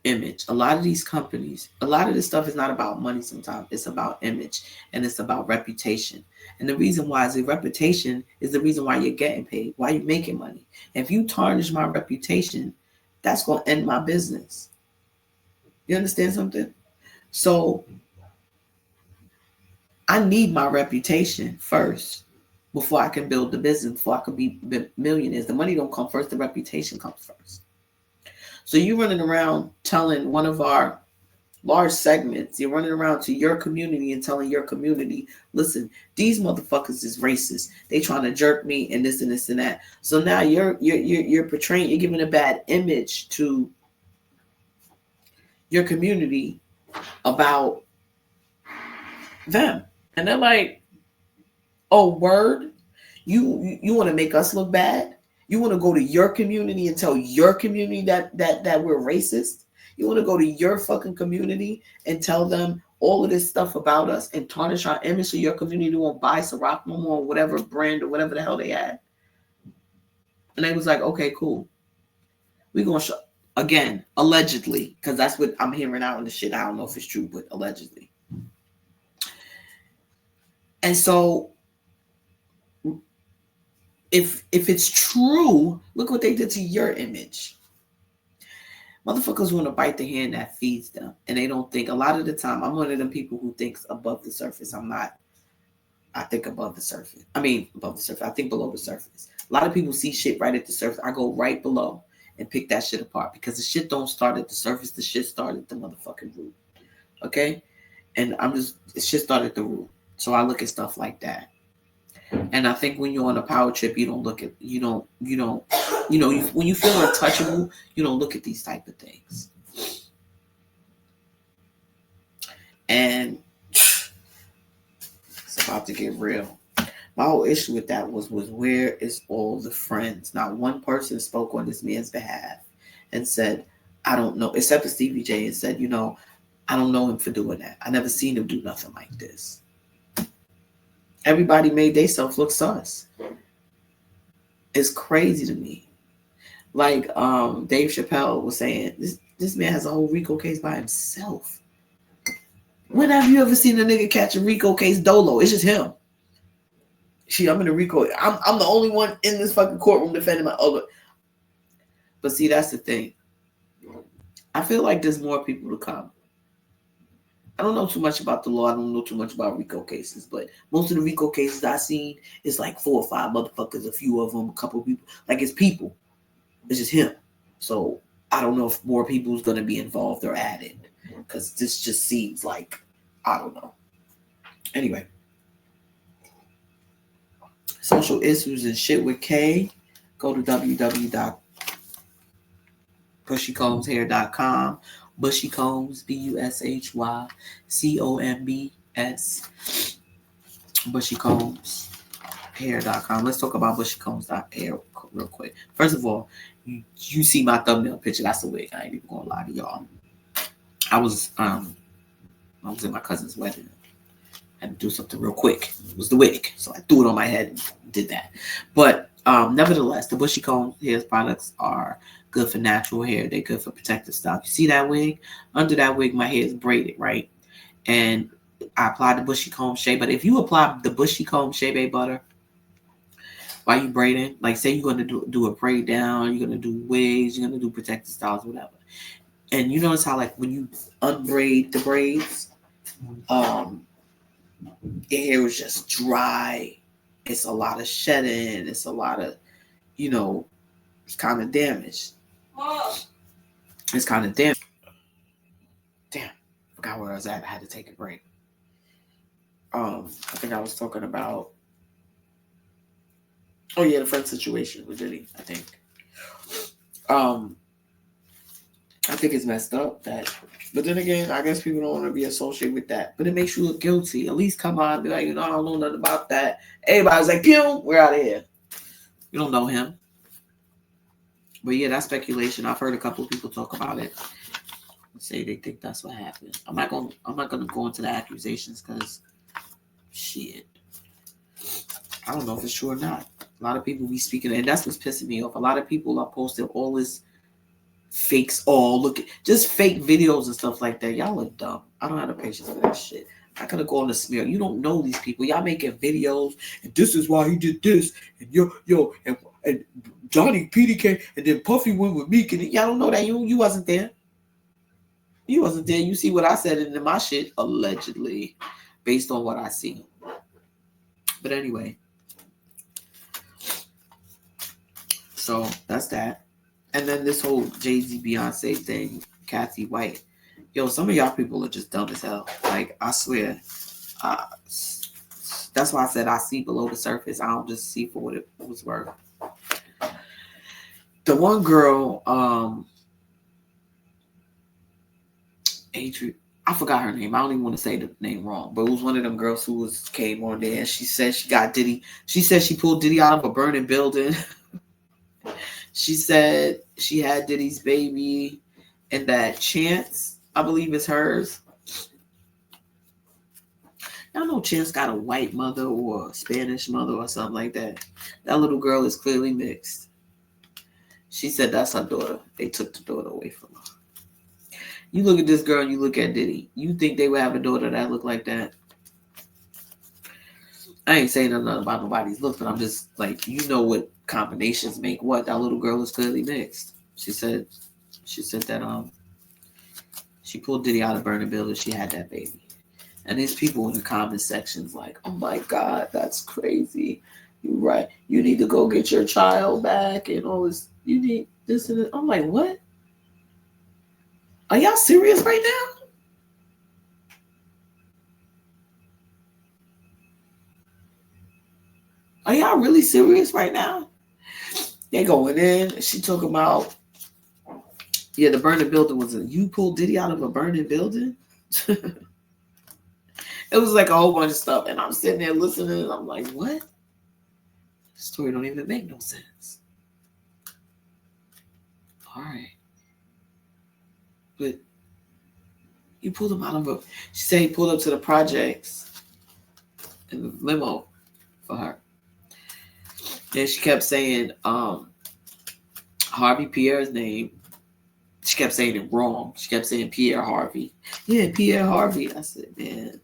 image. A lot of these companies, a lot of this stuff is not about money sometimes. It's about image and it's about reputation. And the reason why is the reputation is the reason why you're getting paid, why you're making money. If you tarnish my reputation, that's going to end my business. You understand something? So I need my reputation first before I can build the business, before I can be millionaires. The money don't come first, the reputation comes first. So you running around telling one of our large segments, you're running around to your community and telling your community, listen, these motherfuckers is racist. They trying to jerk me and this and this and that. So now you're portraying, you're giving a bad image to your community about them. And they're like, oh, word? You want to make us look bad? You want to go to your community and tell your community that we're racist? You want to go to your fucking community and tell them all of this stuff about us and tarnish our image so your community won't buy Ciroc no more or whatever brand or whatever the hell they had? And they was like, okay, cool. We're going to show, again, allegedly, because that's what I'm hearing out in the shit. I don't know if it's true, but allegedly. And so if it's true, look what they did to your image. Motherfuckers want to bite the hand that feeds them. And they don't think, a lot of the time, I'm one of them people who thinks above the surface. I'm not. I think above the surface. I mean, above the surface. I think below the surface. A lot of people see shit right at the surface. I go right below and pick that shit apart because the shit don't start at the surface. The shit started at the motherfucking root. Okay? And the shit started at the root. So I look at stuff like that. And I think when you're on a power trip, when you feel untouchable, you don't look at these type of things. And it's about to get real. My whole issue with that was where is all the friends? Not one person spoke on this man's behalf and said, I don't know, except for Stevie J, and said, I don't know him for doing that. I never seen him do nothing like this. Everybody made themselves look sus. It's crazy to me. Like Dave Chappelle was saying, this man has a whole RICO case by himself. When have you ever seen a nigga catch a RICO case dolo? It's just him. I'm in a RICO. I'm the only one in this fucking courtroom defending my other. But see, that's the thing. I feel like there's more people to come. I don't know too much about the law. I don't know too much about RICO cases, but most of the RICO cases I've seen is like 4 or 5 motherfuckers, a few of them, a couple of people. Like it's people. It's just him. So I don't know if more people is going to be involved or added because this just seems like, I don't know. Anyway. Social issues and shit with K. Go to www.bushycombshair.com. Bushy Combs, BUSHYCOMBS. Bushy Combs. Hair.com. Let's talk about bushycombs.hair real quick. First of all, you see my thumbnail picture. That's the wig. I ain't even gonna lie to y'all. I was at my cousin's wedding. I had to do something real quick. It was the wig, so I threw it on my head and did that. But nevertheless, the bushy comb hair products are good for natural hair. They're good for protective styles. You see that wig? Under that wig, my hair is braided, right? And I applied the bushy comb shea. But if you apply the bushy comb shea butter while you braiding, like say you're gonna do a braid down, you're gonna do wigs, you're gonna do protective styles, whatever. And you notice how like when you unbraid the braids, your hair is just dry. It's a lot of shedding. It's a lot of, it's kind of damaged. It's kind of damaged. Damn, forgot where I was at. I had to take a break. I think I was talking about. Oh yeah, the friend situation with Diddy. I think. I think it's messed up that, but then again, I guess people don't want to be associated with that. But it makes you look guilty. At least come on, be like, I don't know nothing about that. Everybody's like, pew, we're out of here. You don't know him. But yeah, that's speculation. I've heard a couple of people talk about it. Say they think that's what happened. I'm not gonna go into the accusations because shit. I don't know if it's true or not. A lot of people be speaking, and that's what's pissing me off. A lot of people are posting all this fakes, look at just fake videos and stuff like that. Y'all are dumb. I don't have the patience for that shit. I gotta go on the smear. You don't know these people. Y'all making videos, and this is why he did this, and and Johnny PDK, and then Puffy went with Meek, and y'all don't know that you wasn't there. You wasn't there. You see what I said in my shit, allegedly, based on what I see. But anyway, so that's that. And then this whole Jay-Z Beyonce thing, Kathy White. Yo, some of y'all people are just dumb as hell. Like, I swear. That's why I said I see below the surface. I don't just see for what it was worth. The one girl, Adrian, I forgot her name. I don't even want to say the name wrong, but it was one of them girls who came on there. And she said she got Diddy. She said she pulled Diddy out of a burning building. She said she had Diddy's baby, and that Chance, I believe, is hers. I don't know, Chance got a white mother or a Spanish mother or something like that. That little girl is clearly mixed. She said that's her daughter. They took the daughter away from her. You look at this girl and you look at Diddy. You think they would have a daughter that look like that? I ain't saying nothing about nobody's looks, but I'm just like, you know what combinations make what. That little girl is clearly mixed. She said that she pulled Diddy out of burning building. She had that baby. And there's people in the comment sections like, oh my God, that's crazy. You're right. You need to go get your child back and all this. You need this and that. I'm like, what? Are y'all serious right now? Are y'all really serious right now? They going in. She talking about, yeah, the burning building was you pulled Diddy out of a burning building? It was like a whole bunch of stuff. And I'm sitting there listening and I'm like, what? The story don't even make no sense. All right. But you pulled him out of a, she said he pulled up to the projects in the limo for her. And she kept saying Harvey Pierre's name. She kept saying it wrong. She kept saying Pierre Harvey. Yeah, Pierre Harvey. I said, man,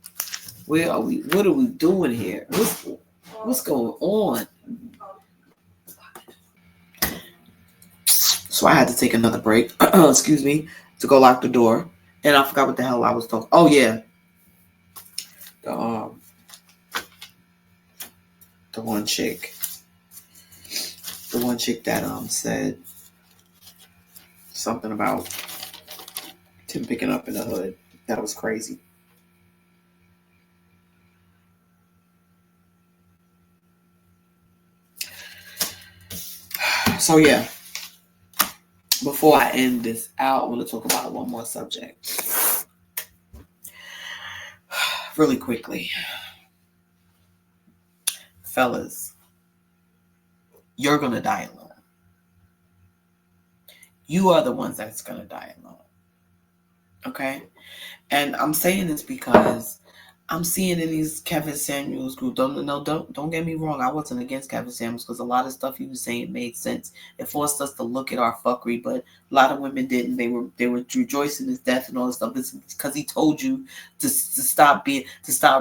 where are we? What are we doing here? What's going on? So I had to take another break. Excuse me, to go lock the door. And I forgot what the hell I was talking. Oh yeah, the one chick that said something about Tim picking up in the hood. That was crazy. So yeah, before I end this out, I want to talk about one more subject really quickly. Fellas, you're going to die alone. You are the ones that's going to die alone. Okay? And I'm saying this because I'm seeing in these Kevin Samuels group. Don't get me wrong. I wasn't against Kevin Samuels because a lot of stuff he was saying made sense. It forced us to look at our fuckery, but a lot of women didn't. They were rejoicing his death and all this stuff. It's because he told you to stop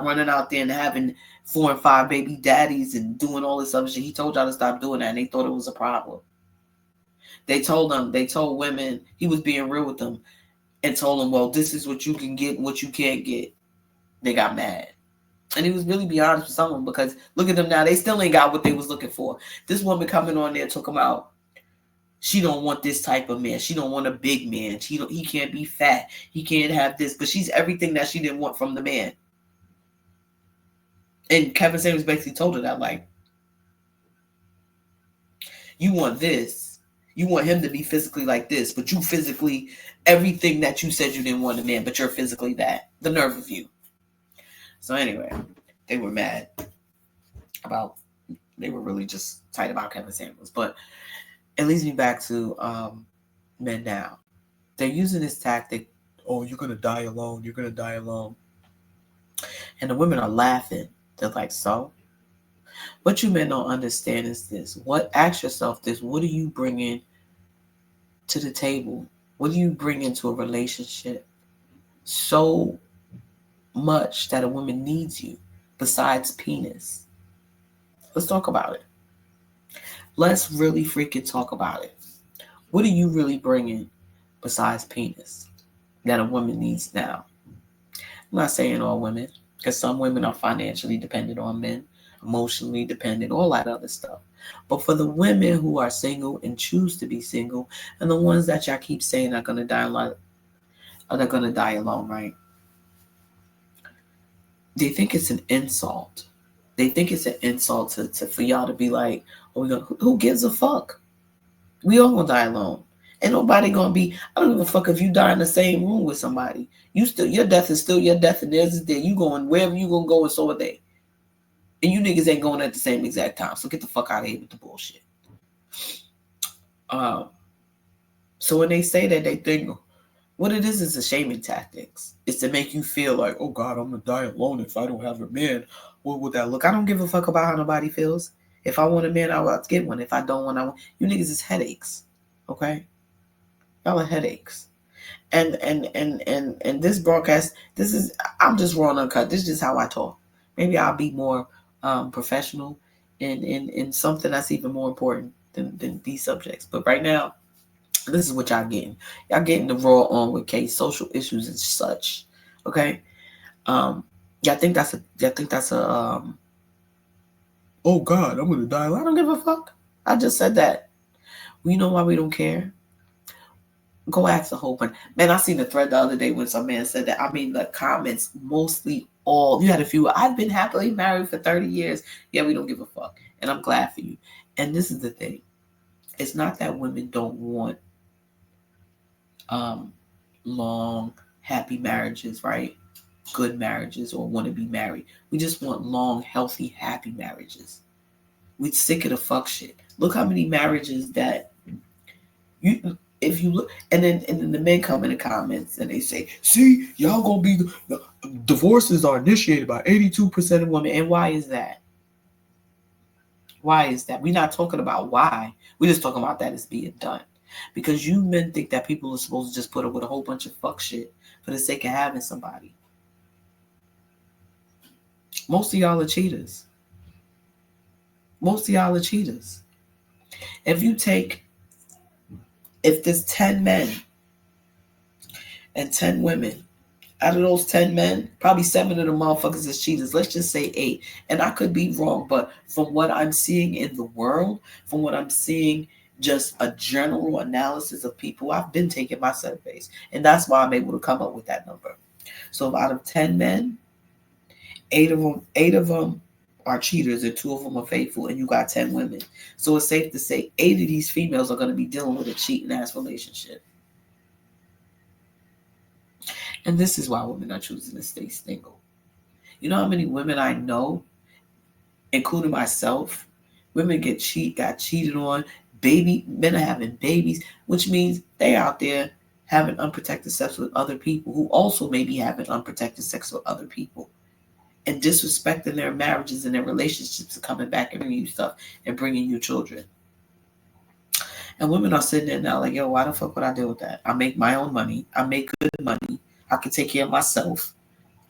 running out there and having 4 and 5 baby daddies and doing all this other shit. He told y'all to stop doing that, and they thought it was a problem. They told women, he was being real with them and told them, well, this is what you can get and what you can't get. They got mad. And he was really be honest with someone because look at them now. They still ain't got what they was looking for. This woman coming on there took him out. She don't want this type of man. She don't want a big man. He can't be fat. He can't have this. But she's everything that she didn't want from the man. And Kevin Samuels basically told her that, like, you want this. You want him to be physically like this, but you physically everything that you said you didn't want a man, but you're physically that. The nerve of you. So anyway, they were mad about, they were really just tight about Kevin Samuels. But it leads me back to men now. They're using this tactic, oh, you're going to die alone. You're going to die alone. And the women are laughing. They're like, so? What you men don't understand is this. Ask yourself this. What are you bringing to the table? What do you bring into a relationship so much that a woman needs you besides penis? Let's talk about it. Let's really freaking talk about it. What are you really bringing besides penis that a woman needs now? I'm not saying all women, because some women are financially dependent on men, emotionally dependent, all that other stuff. But for the women who are single and choose to be single, and the ones that y'all keep saying are going to die alone, they're going to die alone, right? They think it's an insult. They think it's an insult for y'all to be like, oh, who gives a fuck? We all gonna die alone. Ain't nobody gonna be, I don't give a fuck if you die in the same room with somebody. Your death is still your death, and theirs is there. You going wherever you gonna go, and so are they. And you niggas ain't going at the same exact time. So get the fuck out of here with the bullshit. So when they say that, they think what it is a shaming tactics. It's to make you feel like, oh God, I'm gonna die alone if I don't have a man. What would that look? I don't give a fuck about how nobody feels. If I want a man, I'll get one. If I don't want, I want. You niggas is headaches. Okay? Y'all are headaches. And this broadcast, I'm just raw and uncut. This is just how I talk. Maybe I'll be more professional in something that's even more important than these subjects. But right now, this is what y'all getting. Y'all getting the raw on with case social issues and such. Okay? Y'all think that's a oh God, I'm gonna die. I don't give a fuck. I just said that. You know why we don't care? Go ask the whole bunch. Man, I seen the thread the other day when some man said that. I mean, the comments mostly all, you had a few, I've been happily married for 30 years. Yeah, we don't give a fuck. And I'm glad for you. And this is the thing. It's not that women don't want long, happy marriages, right? Good marriages, or want to be married. We just want long, healthy, happy marriages. We're sick of the fuck shit. Look how many marriages that if you look, and then the men come in the comments and they say, see, y'all gonna be, divorces are initiated by 82% of women. And why is that? Why is that? We're not talking about why. We're just talking about that it's being done. Because you men think that people are supposed to just put up with a whole bunch of fuck shit for the sake of having somebody. Most of y'all are cheaters. Most of y'all are cheaters. If there's 10 men and 10 women, out of those 10 men, probably 7 of the motherfuckers is cheaters. Let's just say 8. And I could be wrong, but from what I'm seeing in the world, from what I'm seeing, just a general analysis of people, I've been taking my surveys. And that's why I'm able to come up with that number. So out of 10 men, 8 of them are cheaters and 2 of them are faithful, and you got 10 women. So it's safe to say 8 of these females are going to be dealing with a cheating ass relationship. And this is why women are choosing to stay single. You know how many women I know, including myself, Women got cheated on. Men are having babies, which means they out there having unprotected sex with other people who also may be having unprotected sex with other people and disrespecting their marriages and their relationships and coming back and bringing you stuff and bringing you children. And women are sitting there now like, yo, why the fuck would I deal with that? I make my own money. I make good money. I can take care of myself.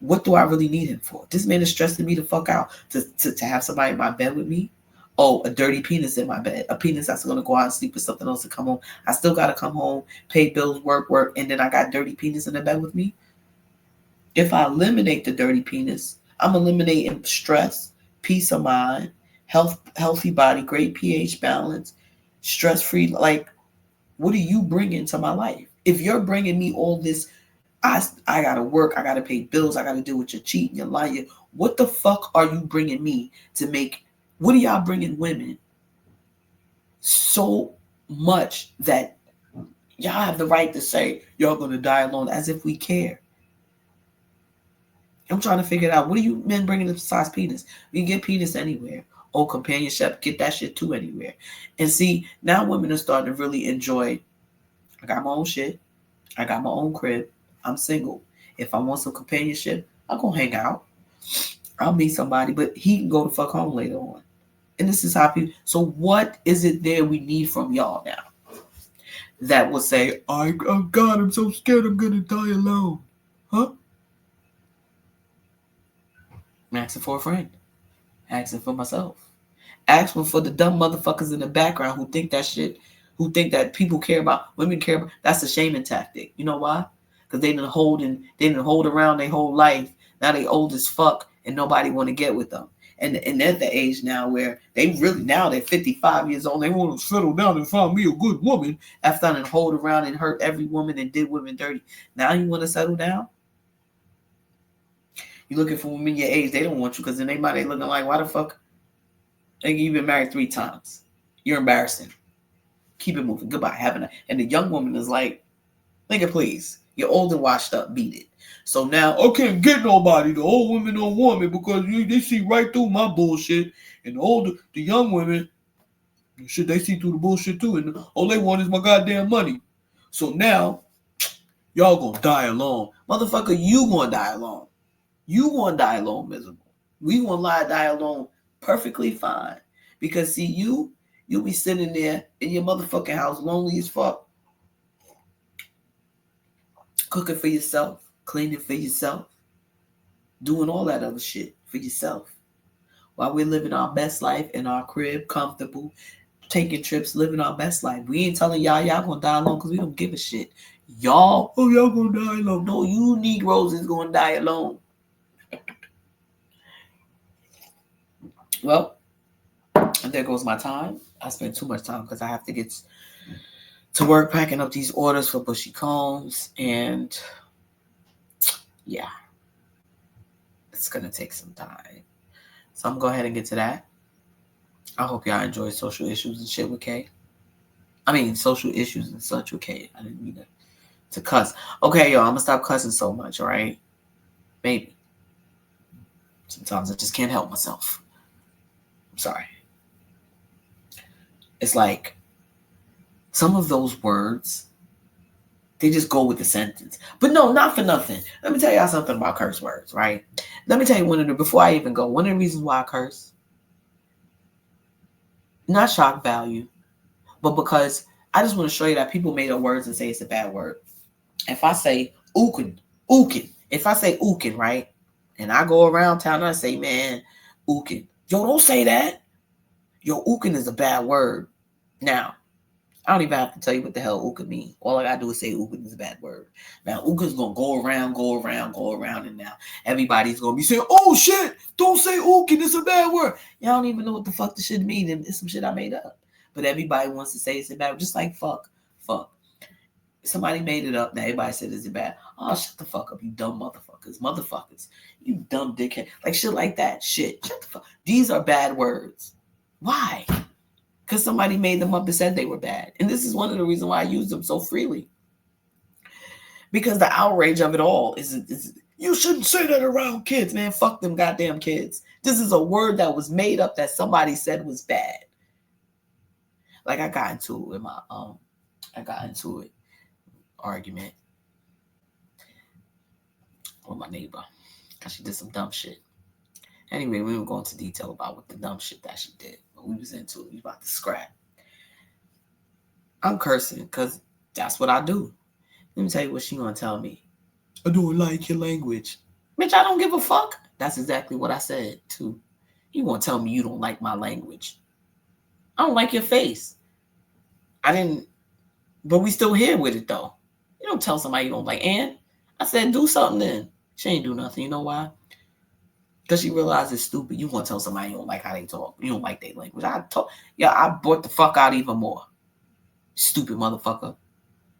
What do I really need him for? This man is stressing me the fuck out to have somebody in my bed with me. Oh, a dirty penis in my bed. A penis that's going to go out and sleep with something else and come home. I still got to come home, pay bills, work, and then I got dirty penis in the bed with me. If I eliminate the dirty penis, I'm eliminating stress, peace of mind, healthy body, great pH balance, stress-free. Like, what are you bringing to my life? If you're bringing me all this, I gotta work, I gotta pay bills, I gotta deal with your cheating, your lying. What the fuck are you bringing me to make? What are y'all bringing women so much that y'all have the right to say y'all gonna die alone as if we care? I'm trying to figure it out. What are you men bringing besides penis? We can get penis anywhere. Oh, companionship, get that shit too anywhere. And see, now women are starting to really enjoy. I got my own shit. I got my own crib. I'm single. If I want some companionship, I'll go hang out. I'll meet somebody, but he can go to fuck home later on. And this is how people. So what is it there we need from y'all now that will say, oh God, I'm so scared I'm gonna die alone, huh? I'm asking for a friend. Asking for myself. Asking for the dumb motherfuckers in the background who think that shit, who think that people care about, women care about. That's a shaming tactic. You know why? Because they didn't hold around their whole life. Now they old as fuck and nobody want to get with them. And they're at the age now where they're 55 years old. They want to settle down and find me a good woman after and hold around and hurt every woman and did women dirty. Now you want to settle down? You looking for women your age, they don't want you because in their mind they looking like, why the fuck? You've been married 3 times. You're embarrassing. Keep it moving. Goodbye. And the young woman is like, nigga, please. You're old and washed up. Beat it. So now, I can't get nobody. The old women don't want me because they see right through my bullshit. And the young women, shit, they see through the bullshit too. And all they want is my goddamn money. So now, y'all gonna die alone. Motherfucker, you gonna die alone. You gonna die alone, miserable. We gonna die alone perfectly fine. Because see, you'll be sitting there in your motherfucking house lonely as fuck. Cooking for yourself, cleaning for yourself, doing all that other shit for yourself. While we're living our best life in our crib, comfortable, taking trips, living our best life. We ain't telling y'all gonna die alone because we don't give a shit. Y'all gonna die alone. No, you Negroes is gonna die alone. Well, and there goes my time. I spent too much time because I have to get to work packing up these orders for Bushy Combs. And yeah, it's going to take some time. So I'm going to go ahead and get to that. I hope y'all enjoy social issues and shit with K. I mean, social issues and such with K. I didn't mean to cuss. Okay, y'all, I'm going to stop cussing so much, all right? Maybe. Sometimes I just can't help myself. I'm sorry. It's like some of those words, they just go with the sentence. But no, not for nothing. Let me tell y'all something about curse words, right? Let me tell you before I even go, one of the reasons why I curse, not shock value, but because I just want to show you that people made up words and say it's a bad word. If I say ookin, if I say ookin, right? And I go around town and I say, man, ookin. Yo, don't say that. Yo, ookin is a bad word. Now, I don't even have to tell you what the hell ookin means. All I gotta do is say ookin is a bad word. Now, ookin's gonna go around, and now everybody's gonna be saying, oh shit, don't say ookin, it's a bad word. Y'all don't even know what the fuck the shit means, and it's some shit I made up. But everybody wants to say it's a bad word, just like fuck. Somebody made it up, now everybody said it's a bad. Oh, shut the fuck up, you dumb motherfuckers. You dumb dickhead. Like shit like that. Shit. Shut the fuck. These are bad words. Why? Because somebody made them up and said they were bad. And this is one of the reasons why I use them so freely. Because the outrage of it all is you shouldn't say that around kids, man. Fuck them goddamn kids. This is a word that was made up that somebody said was bad. Like I got into it with my argument with my neighbor because she did some dumb shit. Anyway, we won't go into detail about what the dumb shit that she did, but we was into it. We was about to scrap. I'm cursing because that's what I do. Let me tell you what she gonna tell me. I don't like your language. Bitch, I don't give a fuck. That's exactly what I said too. You gonna tell me you don't like my language? I don't like your face. I didn't, but we still here with it though. You don't tell somebody you don't like. And I said, do something then. She ain't do nothing. You know why? Because she realized it's stupid. You want to tell somebody you don't like how they talk. You don't like their language. I brought the fuck out even more. Stupid motherfucker.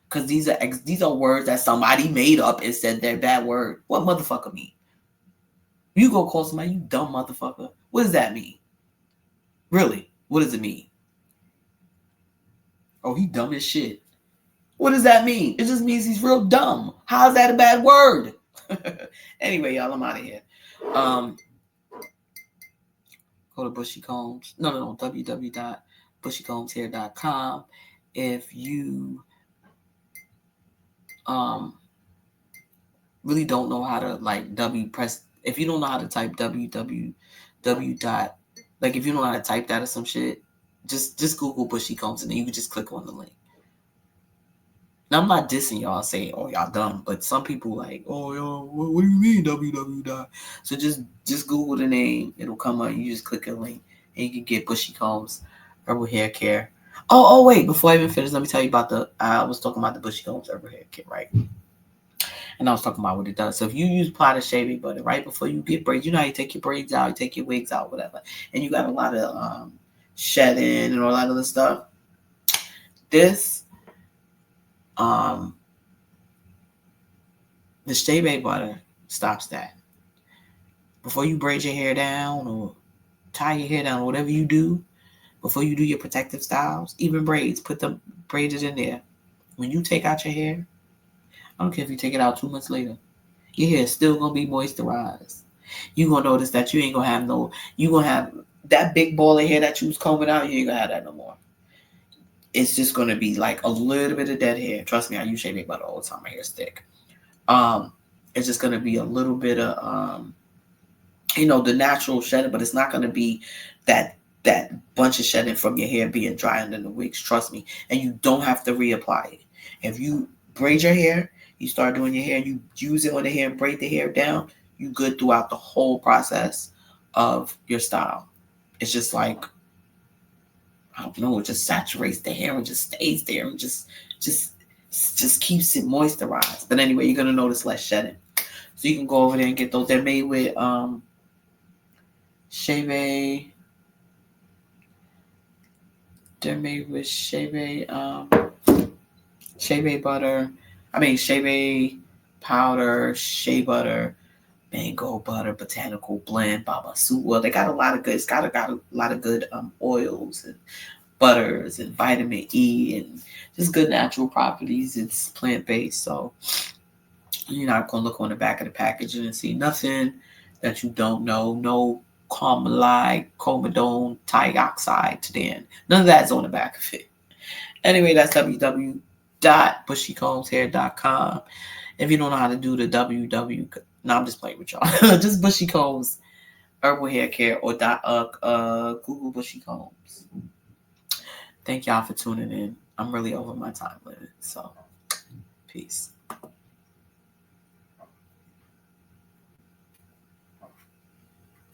Because these are words that somebody made up and said they're bad word. What motherfucker mean? You go call somebody, you dumb motherfucker. What does that mean? Really? What does it mean? Oh, he dumb as shit. What does that mean? It just means he's real dumb. How is that a bad word? Anyway, y'all, I'm out of here. Go to Bushy Combs. No, www.bushycombshair.com. If you really don't know how to if you don't know how to type www dot, like if you don't know how to type that or some shit, just Google Bushy Combs and then you can just click on the link. Now I'm not dissing y'all saying, oh y'all dumb, but some people like, oh yo, what do you mean www dot? So just Google the name, it'll come up. You just click a link and you can get Bushy Combs herbal hair care. Oh wait, before I even finish, let me tell you about I was talking about the Bushy Combs herbal hair care, right? And I was talking about what it does. So if you use potted shaving butter right before you get braids, you know how you take your braids out, you take your wigs out, whatever, and you got a lot of shedding and all that other stuff. This the shaving butter stops that. Before you braid your hair down or tie your hair down, or whatever you do, before you do your protective styles, even braids, put them braided in there. When you take out your hair, I don't care if you take it out 2 months later, your hair is still gonna be moisturized. You're gonna notice that you ain't gonna have you gonna have that big ball of hair that you was combing out, you ain't gonna have that no more. It's just gonna be like a little bit of dead hair. Trust me, I use shaving butter all the time. My hair's thick. It's just gonna be a little bit of the natural shedding, but it's not gonna be that bunch of shedding from your hair being dry under the wigs. Trust me, and you don't have to reapply it. If you braid your hair, you start doing your hair, you use it on the hair and braid the hair down, you good throughout the whole process of your style. It's just like, I don't know, it just saturates the hair and just stays there and just keeps it moisturized. But anyway, you're gonna notice less shedding. So you can go over there and get those. They're made with shave. They're made with shave butter. I mean shave powder, shea butter, mango butter, botanical blend, baba soup. Well, they got a lot of good. It's got a lot of good oils and butters and vitamin E and just good natural properties. It's plant based, so you're not gonna look on the back of the packaging and see nothing that you don't know. No comedone, tioxide, none of that's on the back of it. Anyway, that's www.bushycombshair.com. If you don't know how to do the no, I'm just playing with y'all. Just Bushy Combs Herbal Hair Care or Google Bushy Combs. Thank y'all for tuning in. I'm really over my time limit, so peace.